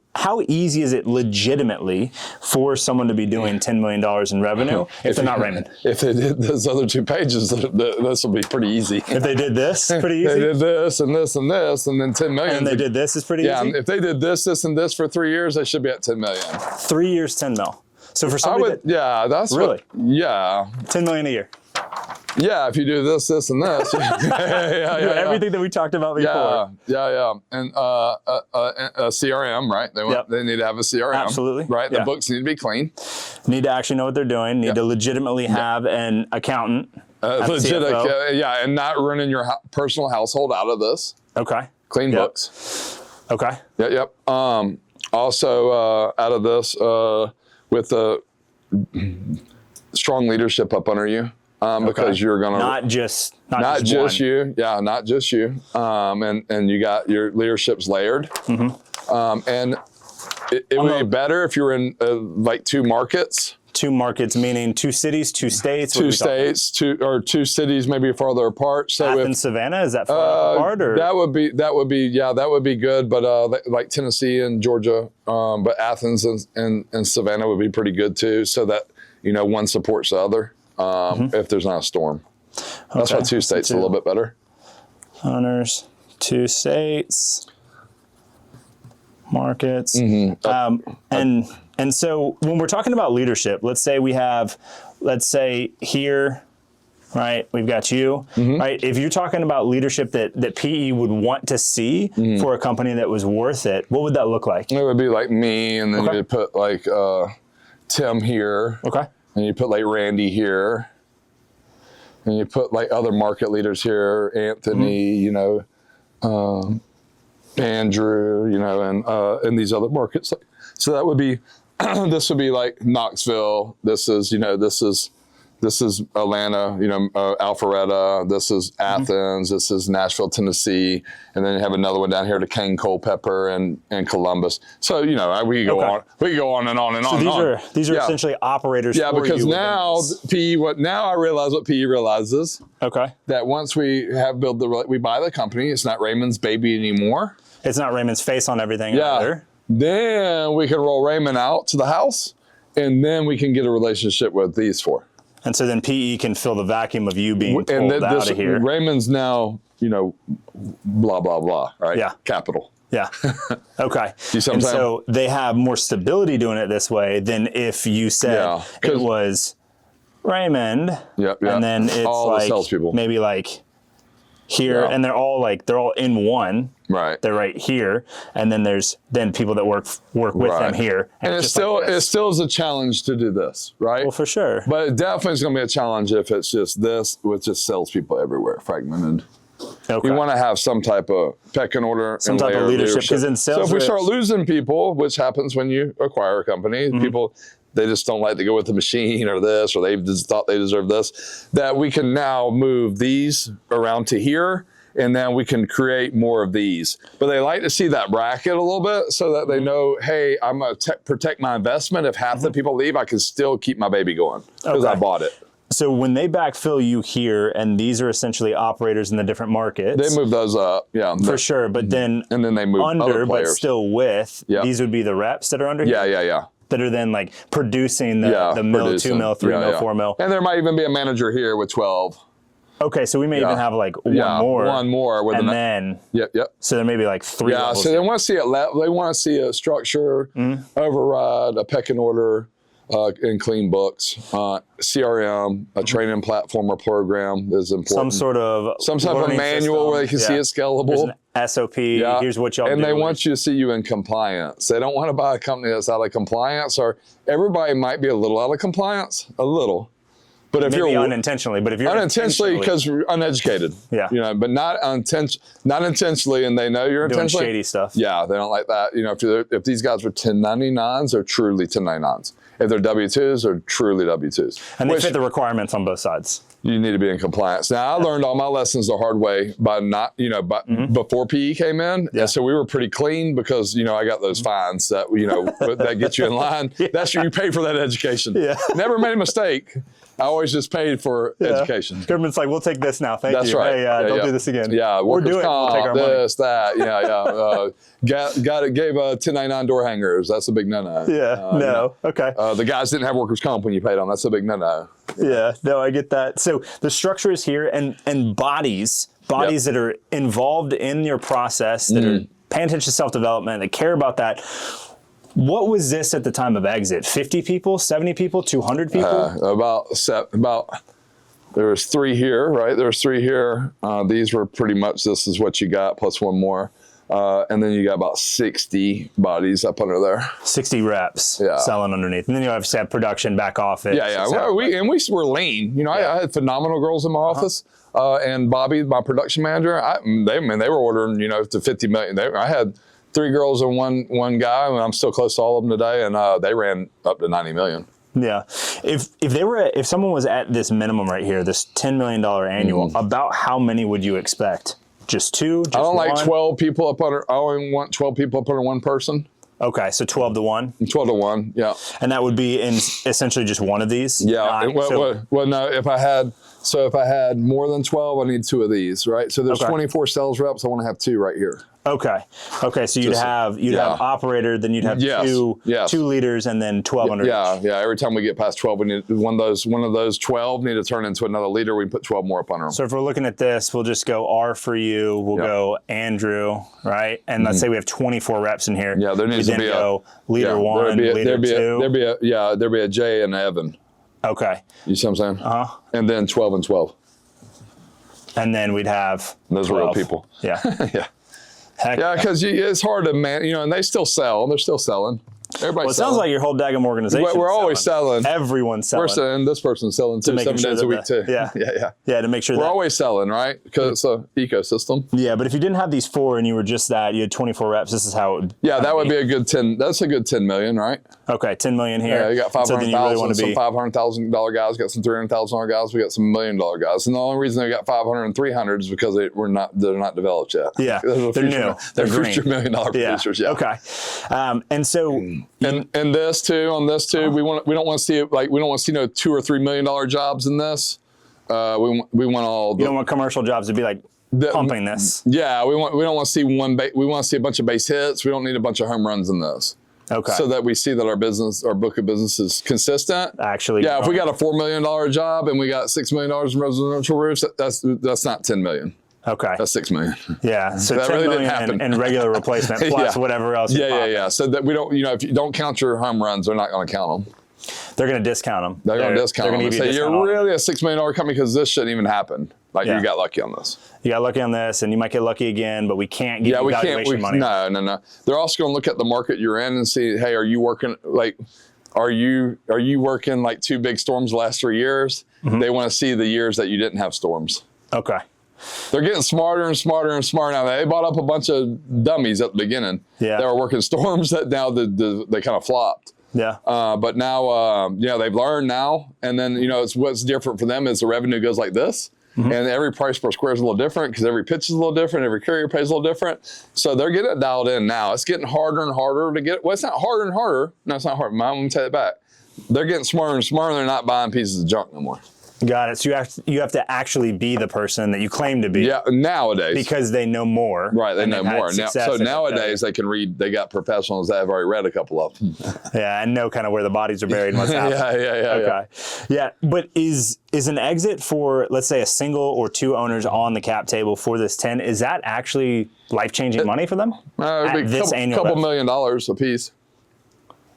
easy is it legitimately for someone to be doing $10 million in revenue if they're not Raymond? If they did those other 2 pages, this will be pretty easy. If they did this, pretty easy? They did this and this and this, and then 10 million. And they did this is pretty easy? Yeah, if they did this, and this for 3 years, they should be at 10 million. 3 years, 10 mil. So for somebody that's really? 10 million a year. Yeah, if you do this, and this. Everything that we talked about before. Yeah. And a CRM, right? They need to have a CRM. Absolutely. Right? The books need to be clean. Need to actually know what they're doing. Need to legitimately have an accountant. And not running your personal household out of this. Okay. Clean books. Okay. Yep. Also, out of this, with a strong leadership up under you. Because you're gonna not just you, not just you, and you got your leadership's layered, and it would be better if you were in 2 markets. 2 markets meaning 2 cities, 2 states. 2 states, 2 cities, maybe farther apart. So Athens, Savannah, is that far apart? Or? That would be good. But like Tennessee and Georgia, but Athens and Savannah would be pretty good too. So that one supports the other. If there's not a storm. That's why 2 states are a little bit better. Owners, 2 states, markets. And so when we're talking about leadership, let's say here, right, we've got you, right? If you're talking about leadership that PE would want to see for a company that was worth it, what would that look like? It would be like me, and then you put Tim here. Okay. And you put Randy here, and you put other market leaders here, Anthony, Andrew, and these other markets. So that would be, this would be like Knoxville. This is this is Atlanta, Alpharetta, this is Athens, this is Nashville, Tennessee, and then you have another one down here to Cane, Culpeper, and Columbus. So, we can go on. We can go on and on and on. So these are essentially operators. Yeah, for because you now now I realize what PE realizes. Okay. That once we have we buy the company, it's not Raymond's baby anymore. It's not Raymond's face on everything either. Then we can roll Raymond out to the house, and then we can get a relationship with these four. And so then PE can fill the vacuum of you being pulled out of here. Raymond's now, blah, blah, blah, right? Yeah. Capital. Yeah. Okay. You see what I'm saying? So they have more stability doing it this way than if you said it was Raymond. And then it's all the salespeople. Maybe here, and they're all in one. Right. They're right here, and then there's people that work with them here. And it still is a challenge to do this, right? Well, for sure. But it definitely is going to be a challenge if it's just this with just salespeople everywhere, fragmented. Okay. You want to have some type of pecking order, some type of leadership. Because in sales, so if we start losing people, which happens when you acquire a company, people they just don't like to go with the machine or this, or they just thought they deserve this. That we can now move these around to here. And then we can create more of these. But they like to see that bracket a little bit so that they know, hey, I'm going to protect my investment. If half the people leave, I can still keep my baby going because I bought it. So when they backfill you here, and these are essentially operators in the different markets. They move those up, For sure, but then and then they move under, other players. but still with, these would be the reps that are under here? Yeah. That are then producing the mil, 2 mil, 3 mil, 4 mil. And there might even be a manager here with 12. Okay, so we may even have one more. One more. With then. Yep. So there may be 3 levels. So they want to see it. They want to see a structure, override, a pecking order, and clean books, CRM, a training platform or program is important. Some type of manual where they can see it's scalable. There's an SOP. Here's what y'all do. And they want you to see you in compliance. They don't want to buy a company that's out of compliance, or everybody might be a little out of compliance, a little. But if maybe you're unintentionally, but if you're unintentionally because we're uneducated, but not intentionally, and they know you're doing intentionally shady stuff. Yeah, they don't like that. If these guys are 1099s, they're truly 1099s. If they're W-2s, they're truly W-2s. And they fit the requirements on both sides. You need to be in compliance. Now, I learned all my lessons the hard way by not, before PE came in. Yeah. And so we were pretty clean because, I got those fines that, that get you in line. That's you pay for that education. Yeah. Never made a mistake. I always just paid for education. Government's like, we'll take this now. Thank That's you. right. Hey, don't do this again. Yeah. Or do it. We'll take our this, money. That. Gave 1099 door hangers. That's a big no-no. Yeah. Okay. The guys didn't have workers' comp when you paid them. That's a big no-no. Yeah. No, I get that. So the structure is here, and bodies that are involved in your process, that are paying attention to self-development, that care about that. What was this at the time of exit? 50 people, 70 people, 200 people? About there was 3 here, right? There was 3 here. These were pretty much, this is what you got plus one more. And then you got about 60 bodies up under there. 60 reps selling underneath. And then you obviously have production, back office. Yeah. Well, we were lean. I had phenomenal girls in my office. And Bobby, my production manager, they were ordering, to 50 million. I had 3 girls and one guy, and I'm still close to all of them today, and they ran up to 90 million. Yeah. If someone was at this minimum right here, this $10 million annual, about how many would you expect? Just 2? Just I don't one? like 12 people up under. I only want 12 people up under one person. Okay, so 12 to 1? 12 to 1, yeah. And that would be in essentially just one of these? Yeah. No, if I had more than 12, I need 2 of these, right? So there's 24 sales reps. I want to have 2 right here. Okay. So you'd have operator, then you'd have 2 leaders, and then 12 under each. Yeah. Every time we get past 12, we need one of those 12 need to turn into another leader. We can put 12 more up under them. So if we're looking at this, we'll just go R for you. We'll go Andrew, right? And let's say we have 24 reps in here. Yeah, there needs to be leader 1, leader 2. There'd be a J and an Evan. Okay. You see what I'm saying? And then 12 and 12. And then we'd have those 12. are real people. Yeah. Yeah. Heck yeah, because it's hard to and they still sell. They're still selling. Everybody's Well, it sounds like your whole daggum organization. We're always selling. Everyone's selling. We're selling. This person's selling too, making 7 sure days that a week too. yeah. Yeah. To make sure We're that. always selling, right? Because it's an ecosystem. Yeah, but if you didn't have these 4 and you were just that, you had 24 reps, this is how it would. Yeah, that would be a good 10. That's a good 10 million, right? Okay, 10 million here. Yeah, you got 500,000, really some $500,000 guys, got some $300,000 guys, we got some $1 million guys. And the only reason they got 500 and 300 is because they're not developed yet. Yeah, they're new. They're green. future $1 million producers. Yeah. Okay. And so. And this too, on this too, we don't want to see it like we don't want to see no $2 or $3 million jobs in this. We want all. You don't want commercial jobs to be like pumping this. Yeah, we don't want to see we want to see a bunch of base hits. We don't need a bunch of home runs in this. Okay. So that we see that our book of business is consistent. Actually. Yeah, if we got a $4 million job and we got $6 million in residential roofs, that's not 10 million. Okay. That's 6 million. Yeah. So that 10 really million didn't happen. and regular replacement plus whatever else. Yeah. So that we don't, if you don't count your home runs, they're not going to count them. They're going to discount them. They're going to discount them. Give you Say you're really a $6 million company because this shouldn't even happen. Like you got lucky on this. You got lucky on this, and you might get lucky again, but we can't give you valuation money. No. They're also going to look at the market you're in and see, hey, are you working are you working like 2 big storms the last 3 years? Mm-hmm. They want to see the years that you didn't have storms. Okay. They're getting smarter and smarter and smarter now. They bought up a bunch of dummies at the beginning. Yeah. They were working storms that now they kind of flopped. Yeah. But now, they've learned now. And then, what's different for them is the revenue goes like this. Mm-hmm. And every price per square is a little different because every pitch is a little different. Every carrier pays a little different. So they're getting it dialed in now. It's getting harder and harder to get. Well, it's not harder and harder. No, it's not hard. Mom, let me take it back. They're getting smarter and smarter. They're not buying pieces of junk no more. Got it. So you have to actually be the person that you claim to be. Yeah, nowadays. Because they know more. Right, they know more. Now, so nowadays they can read, they got professionals that have already read a couple of them. Yeah, and know kind of where the bodies are buried and what's happening. Okay. Yeah, but is an exit for, let's say, a single or 2 owners on the cap table for this 10, is that actually life-changing money for them? It'd be a couple $1 million a piece.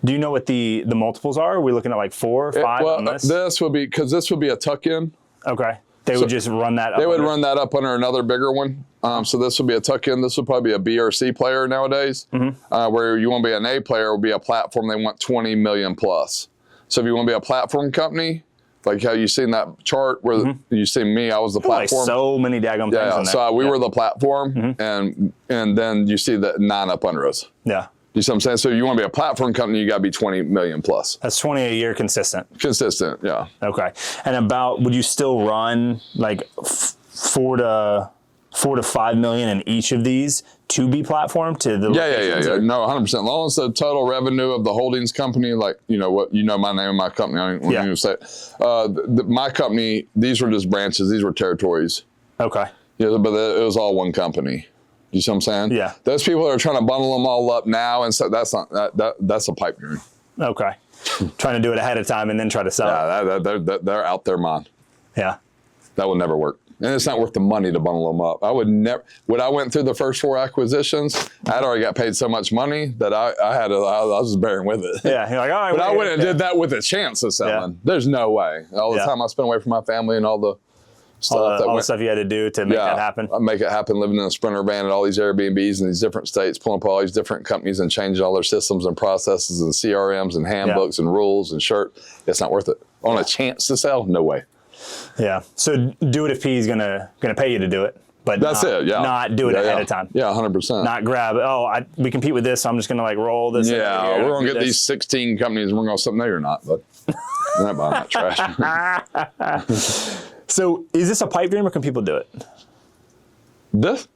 Do you know what the multiples are? Are we looking at like 4 or 5 on this? This would be, because this would be a tuck-in. Okay. They would just run that up. They would run that up under another bigger one. So this would be a tuck-in. This would probably be a B or C player nowadays. Mm-hmm. Where you want to be an A player would be a platform. They want 20 million plus. So if you want to be a platform company, like how you seen that chart where you see me, I was the platform. Like so many daggum things in there. So we were the platform, and then you see the 9 up under us. Yeah. You see what I'm saying? So you want to be a platform company, you got to be 20 million plus. That's 20 a year consistent. Consistent, yeah. Okay. And would you still run like 4 to 5 million in each of these to be platform to the Yeah. No, 100%. As long as the total revenue of the holdings company, like, my name of my company, I don't want to say it. My company, these were just branches, these were territories. Okay. Yeah, but it was all one company. You see what I'm saying? Yeah. Those people that are trying to bundle them all up now, and so that's not that's a pipe dream. Okay. Trying to do it ahead of time and then try to sell it. Yeah, they're out their mind. Yeah. That would never work. And it's not worth the money to bundle them up. I would never. When I went through the first 4 acquisitions, I'd already got paid so much money that I was just bearing with it. Yeah, you're like, all right. But I wouldn't have did that with a chance of selling. Yeah. There's no way. All the time I spent away from my family and all the stuff all the stuff you had to do to make that happen. I make it happen, living in a Sprinter van at all these Airbnbs in these different states, pulling up all these different companies and changing all their systems and processes and CRMs and handbooks and rules and It's not worth it. On a chance to sell, no way. Yeah. So do it if he's gonna pay you to do it, but not do it ahead of time. Yeah, 100%. Not grab. We compete with this, so I'm just gonna like roll this. Yeah, we're gonna get these 16 companies, and we're gonna something. No, you're not. But you're not buying that trash. So is this a pipe dream, or can people do it? This.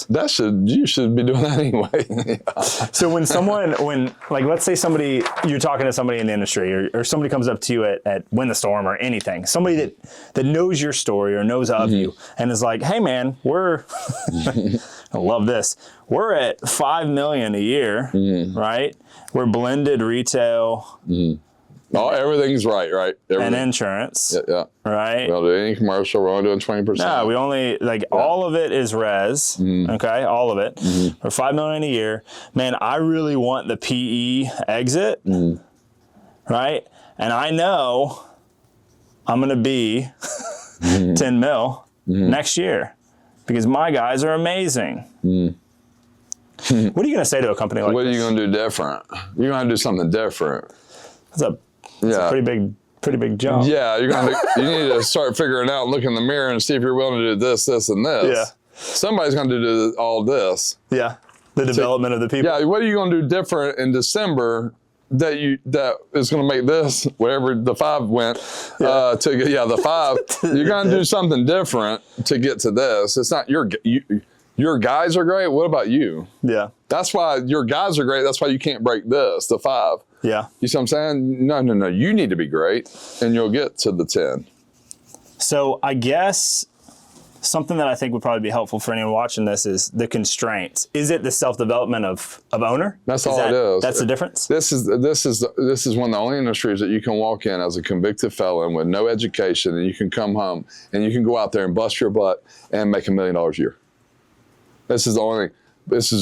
You should be doing that anyway. So let's say you're talking to somebody in the industry or somebody comes up to you at Win the Storm or anything, somebody that knows your story or knows of you and is like, hey man, I love this. We're at 5 million a year, right? We're blended retail. Oh, everything's right. Everything. And insurance. Yeah. Right? We don't do any commercial. We're only doing 20%. No, we only, all of it is res. Okay, all of it. For $5 million a year. Man, I really want the PE exit. Right? And I know I'm going to be 10 mil next year because my guys are amazing. What are you going to say to a company like What are this? you going to do different? You're going to do something different. That's a pretty big jump. Yeah, you need to start figuring out, look in the mirror and see if you're willing to do this, this, and this. Yeah. Somebody's going to do all this. Yeah. The development of the people. Yeah, what are you going to do different in December that is going to make this, whatever the 5 went, the 5, you're going to do something different to get to this. It's not your guys are great. What about you? Yeah. That's why your guys are great. That's why you can't break this, the 5. Yeah. You see what I'm saying? No. You need to be great, and you'll get to the 10. So I guess something that I think would probably be helpful for anyone watching this is the constraints. Is it the self-development of owner? That's all it is. That's the difference? This is one of the only industries that you can walk in as a convicted felon with no education, and you can come home and you can go out there and bust your butt and make $1 million a year. This is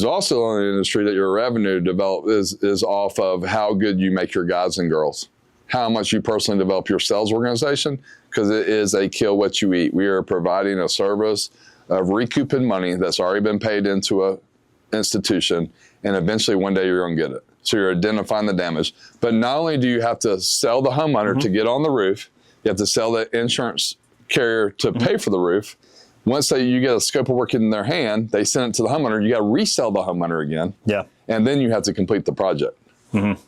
also the only industry that your revenue is off of how good you make your guys and girls, how much you personally develop your sales organization, because it is a kill what you eat. We are providing a service of recouping money that's already been paid into a institution, and eventually one day you're going to get it. So you're identifying the damage. But not only do you have to sell the homeowner to get on the roof, you have to sell the insurance carrier to pay for the roof. Once you get a scope of work in their hand, they send it to the homeowner. You got to resell the homeowner again. Yeah. And then you have to complete the project. Mm-hmm. Do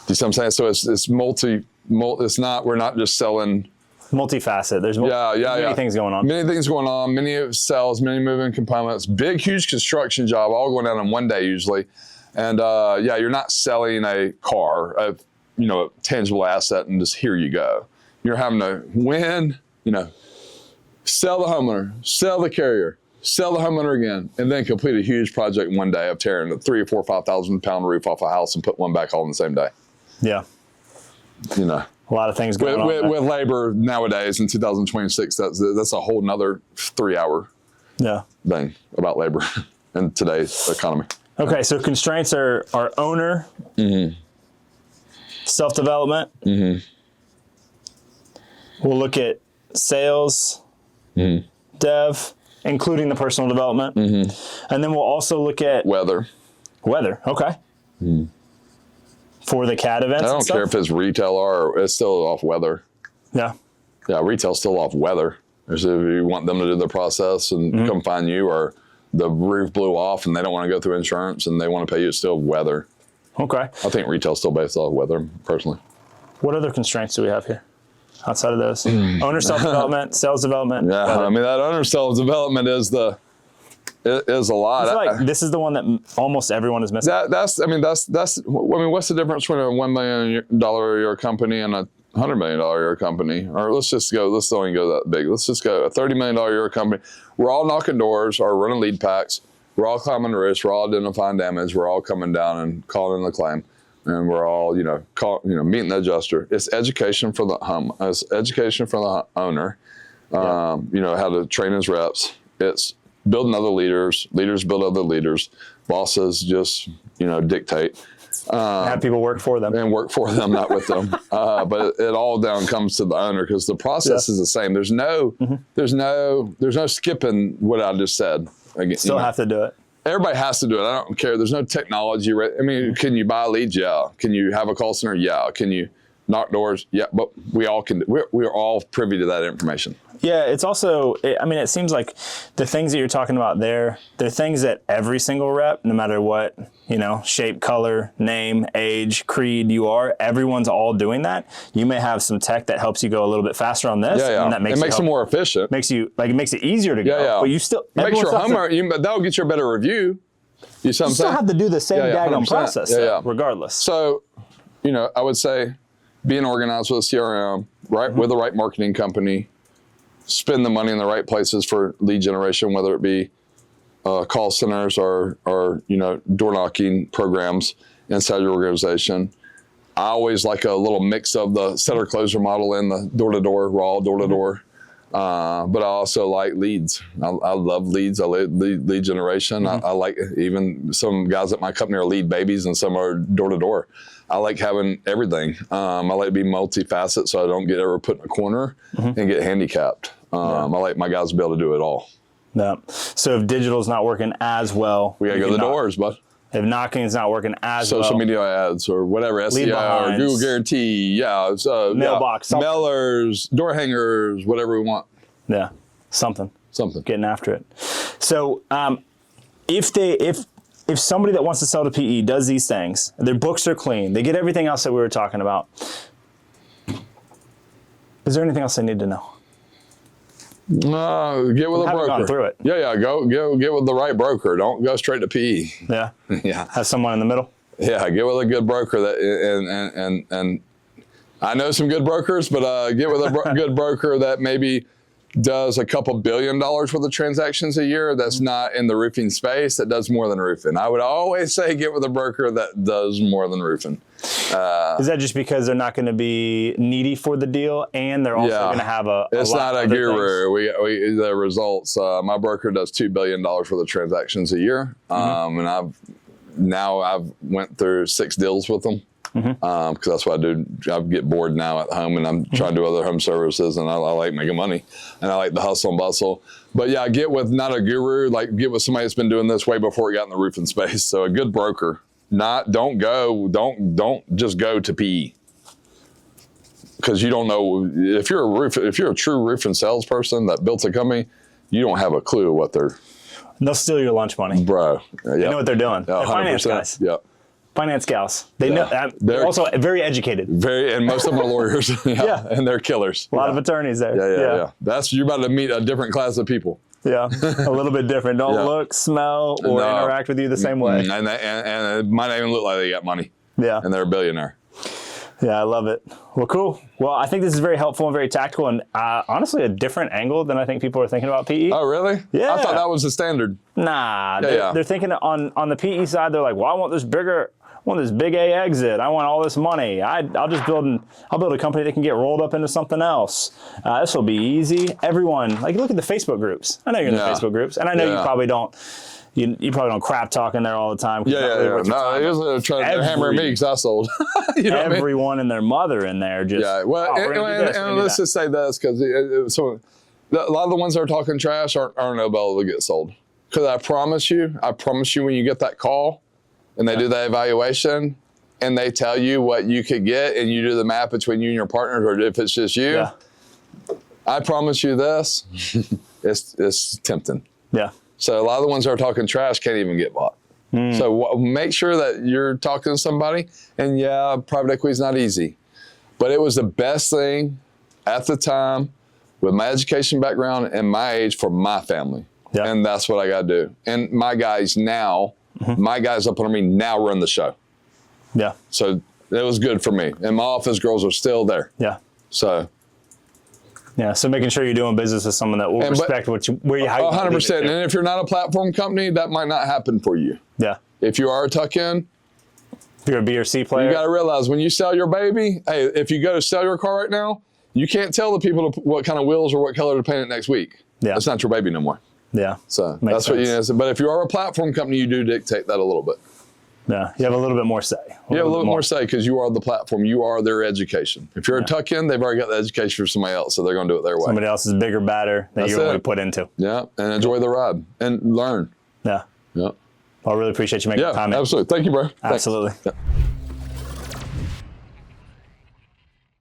you see what I'm saying? So it's it's not, we're not just selling. Multifaceted. There's many things going on. Many things going on, many sales, many moving components, big, huge construction job, all going down in one day usually. And you're not selling a car, a tangible asset and just here you go. You're having to win, sell the homeowner, sell the carrier, sell the homeowner again, and then complete a huge project in one day of tearing a 3,000 or 4,000 or 5,000 pound roof off a house and put one back all in the same day. Yeah. A lot of things going on. With labor nowadays in 2026, that's a whole nother 3-hour thing about labor in today's economy. Okay, so constraints are owner, self-development. We'll look at sales, dev, including the personal development. And then we'll also look at weather. Okay. For the CAD events. I don't care if it's retail or it's still off weather. Yeah, retail's still off weather. If you want them to do the process and come find you, or the roof blew off and they don't want to go through insurance and they want to pay you, it's still weather. Okay. I think retail's still based off weather, personally. What other constraints do we have here outside of those? Owner self-development, sales development. Yeah, weather. I mean, that owner self-development is a lot. I feel like this is the one that almost everyone is missing. What's the difference between a $1 million a year company and a $100 million a year company? Or let's don't even go that big. Let's just go a $30 million a year company. We're all knocking doors or running lead packs. We're all climbing the roofs. We're all identifying damage. We're all coming down and calling in the claim. And we're all, meeting the adjuster. It's education for the It's education for the owner. How to train his reps. It's building other leaders. Leaders build other leaders. Bosses just, dictate. Have people work for them. And work for them, not with them. But it all down comes to the owner because the process is the same. There's no skipping what I just said. Again, Still have to do it. Everybody has to do it. I don't care. There's no technology. I mean, can you buy leads? Yeah. Can you have a call center? Yeah. Can you knock doors? Yeah. But we all can. We're all privy to that information. Yeah, it's also, it seems like the things that you're talking about there, they're things that every single rep, no matter what, shape, color, name, age, creed you are, everyone's all doing that. You may have some tech that helps you go a little bit faster on this. Yeah. And that makes it more efficient. It makes it easier to go. Yeah. But you still, makes your homeowner, that'll get you a better review. You still have to do the same daggone process, regardless. So, I would say being organized with a CRM, right, with the right marketing company, spend the money in the right places for lead generation, whether it be call centers or door knocking programs inside your organization. I always like a little mix of the seller closer model and the door-to-door, raw door-to-door. But I also like leads. I love leads. I like lead generation. I like, even some guys at my company are lead babies and some are door-to-door. I like having everything. I like to be multifaceted so I don't get ever put in a corner and get handicapped. I like my guys to be able to do it all. No. So if digital's not working as well, We got to go to the doors, bud. If knocking's not working as well, Social media ads or whatever, SEO or behinds. Google Guarantee, Mailbox, something. mailers, door hangers, whatever we want. Yeah, something. Getting after it. So if somebody that wants to sell to PE does these things, their books are clean, they get everything else that we were talking about, is there anything else they need to know? Get with a broker. Gone through it. Yeah. Go get with the right broker. Don't go straight to PE. Yeah. Yeah. Have someone in the middle. Yeah. Get with a good broker and I know some good brokers, but get with a good broker that maybe does a couple $2 billion worth of transactions a year. That's not in the roofing space. That does more than roofing. I would always say get with a broker that does more than roofing. Is that just because they're not going to be needy for the deal, and they're also going to have a It's lot not of a other guru. We the results. My broker does $2 billion worth of transactions a year, and I've went through 6 deals with them. Because that's what I do. I get bored now at home, and I'm trying to do other home services, and I like making money, and I like the hustle and bustle. But yeah, get with not a guru, like get with somebody that's been doing this way before he got in the roofing space. So a good broker. Don't just go to PE, because you don't know if you're a true roofing salesperson that built a company, you don't have a clue what they're. They'll steal your lunch money, bro. They know what they're doing. They're finance guys. Yeah. Finance gals. They know. They're also very educated. And most of them are lawyers. Yeah. And they're killers. A lot of attorneys there. Yeah. You're about to meet a different class of people. Yeah, a little bit different. Don't look, smell, or interact with you the same way. And it might even look like they got money. Yeah. And they're a billionaire. Yeah, I love it. Well, cool. Well, I think this is very helpful and very tactical, and honestly, a different angle than I think people are thinking about PE. Oh, really? Yeah. I thought that was the standard. Nah, they're thinking on the PE side. They're like, well, I want this big A exit. I want all this money. I'll build a company that can get rolled up into something else. This will be easy. Everyone, like, look at the Facebook groups. I know you're in the Facebook groups, and I know you probably don't. You probably don't crap talk in there all the time. Yeah. No, he was trying to hammer me because I sold. You know everyone and their mother in there just. Yeah. Well, and let's just say this, because a lot of the ones that are talking trash aren't able to get sold. Because I promise you, when you get that call, and they do the evaluation, and they tell you what you could get, and you do the math between you and your partners, or if it's just you, I promise you this, it's tempting. Yeah. So a lot of the ones that are talking trash can't even get bought. So make sure that you're talking to somebody, and private equity is not easy, but it was the best thing at the time with my education background and my age for my family. Yeah. And that's what I got to do. And my guys now, my guys up under me now run the show. Yeah. So it was good for me. And my office girls are still there. Yeah. So. Yeah. So making sure you're doing business with someone that will respect how you 100%. And if you're not a platform company, that might not happen for you. Yeah. If you are a tuck-in. If you're a B or C player. You got to realize when you sell your baby, hey, if you go to sell your car right now, you can't tell the people what kind of wheels or what color to paint it next week. Yeah. It's not your baby no more. Yeah. So that's what you know. But if you are a platform company, you do dictate that a little bit. Yeah. You have a little bit more say. You have a little more say because you are the platform. You are their education. If you're a tuck-in, they've already got the education for somebody else, so they're going to do it their way. Somebody else is bigger, badder that you're going to put into. Yeah. And enjoy the ride and learn. Yeah. Yeah. I really appreciate you making the time. Absolutely. Thank you, bro. Absolutely. Thanks. Yeah.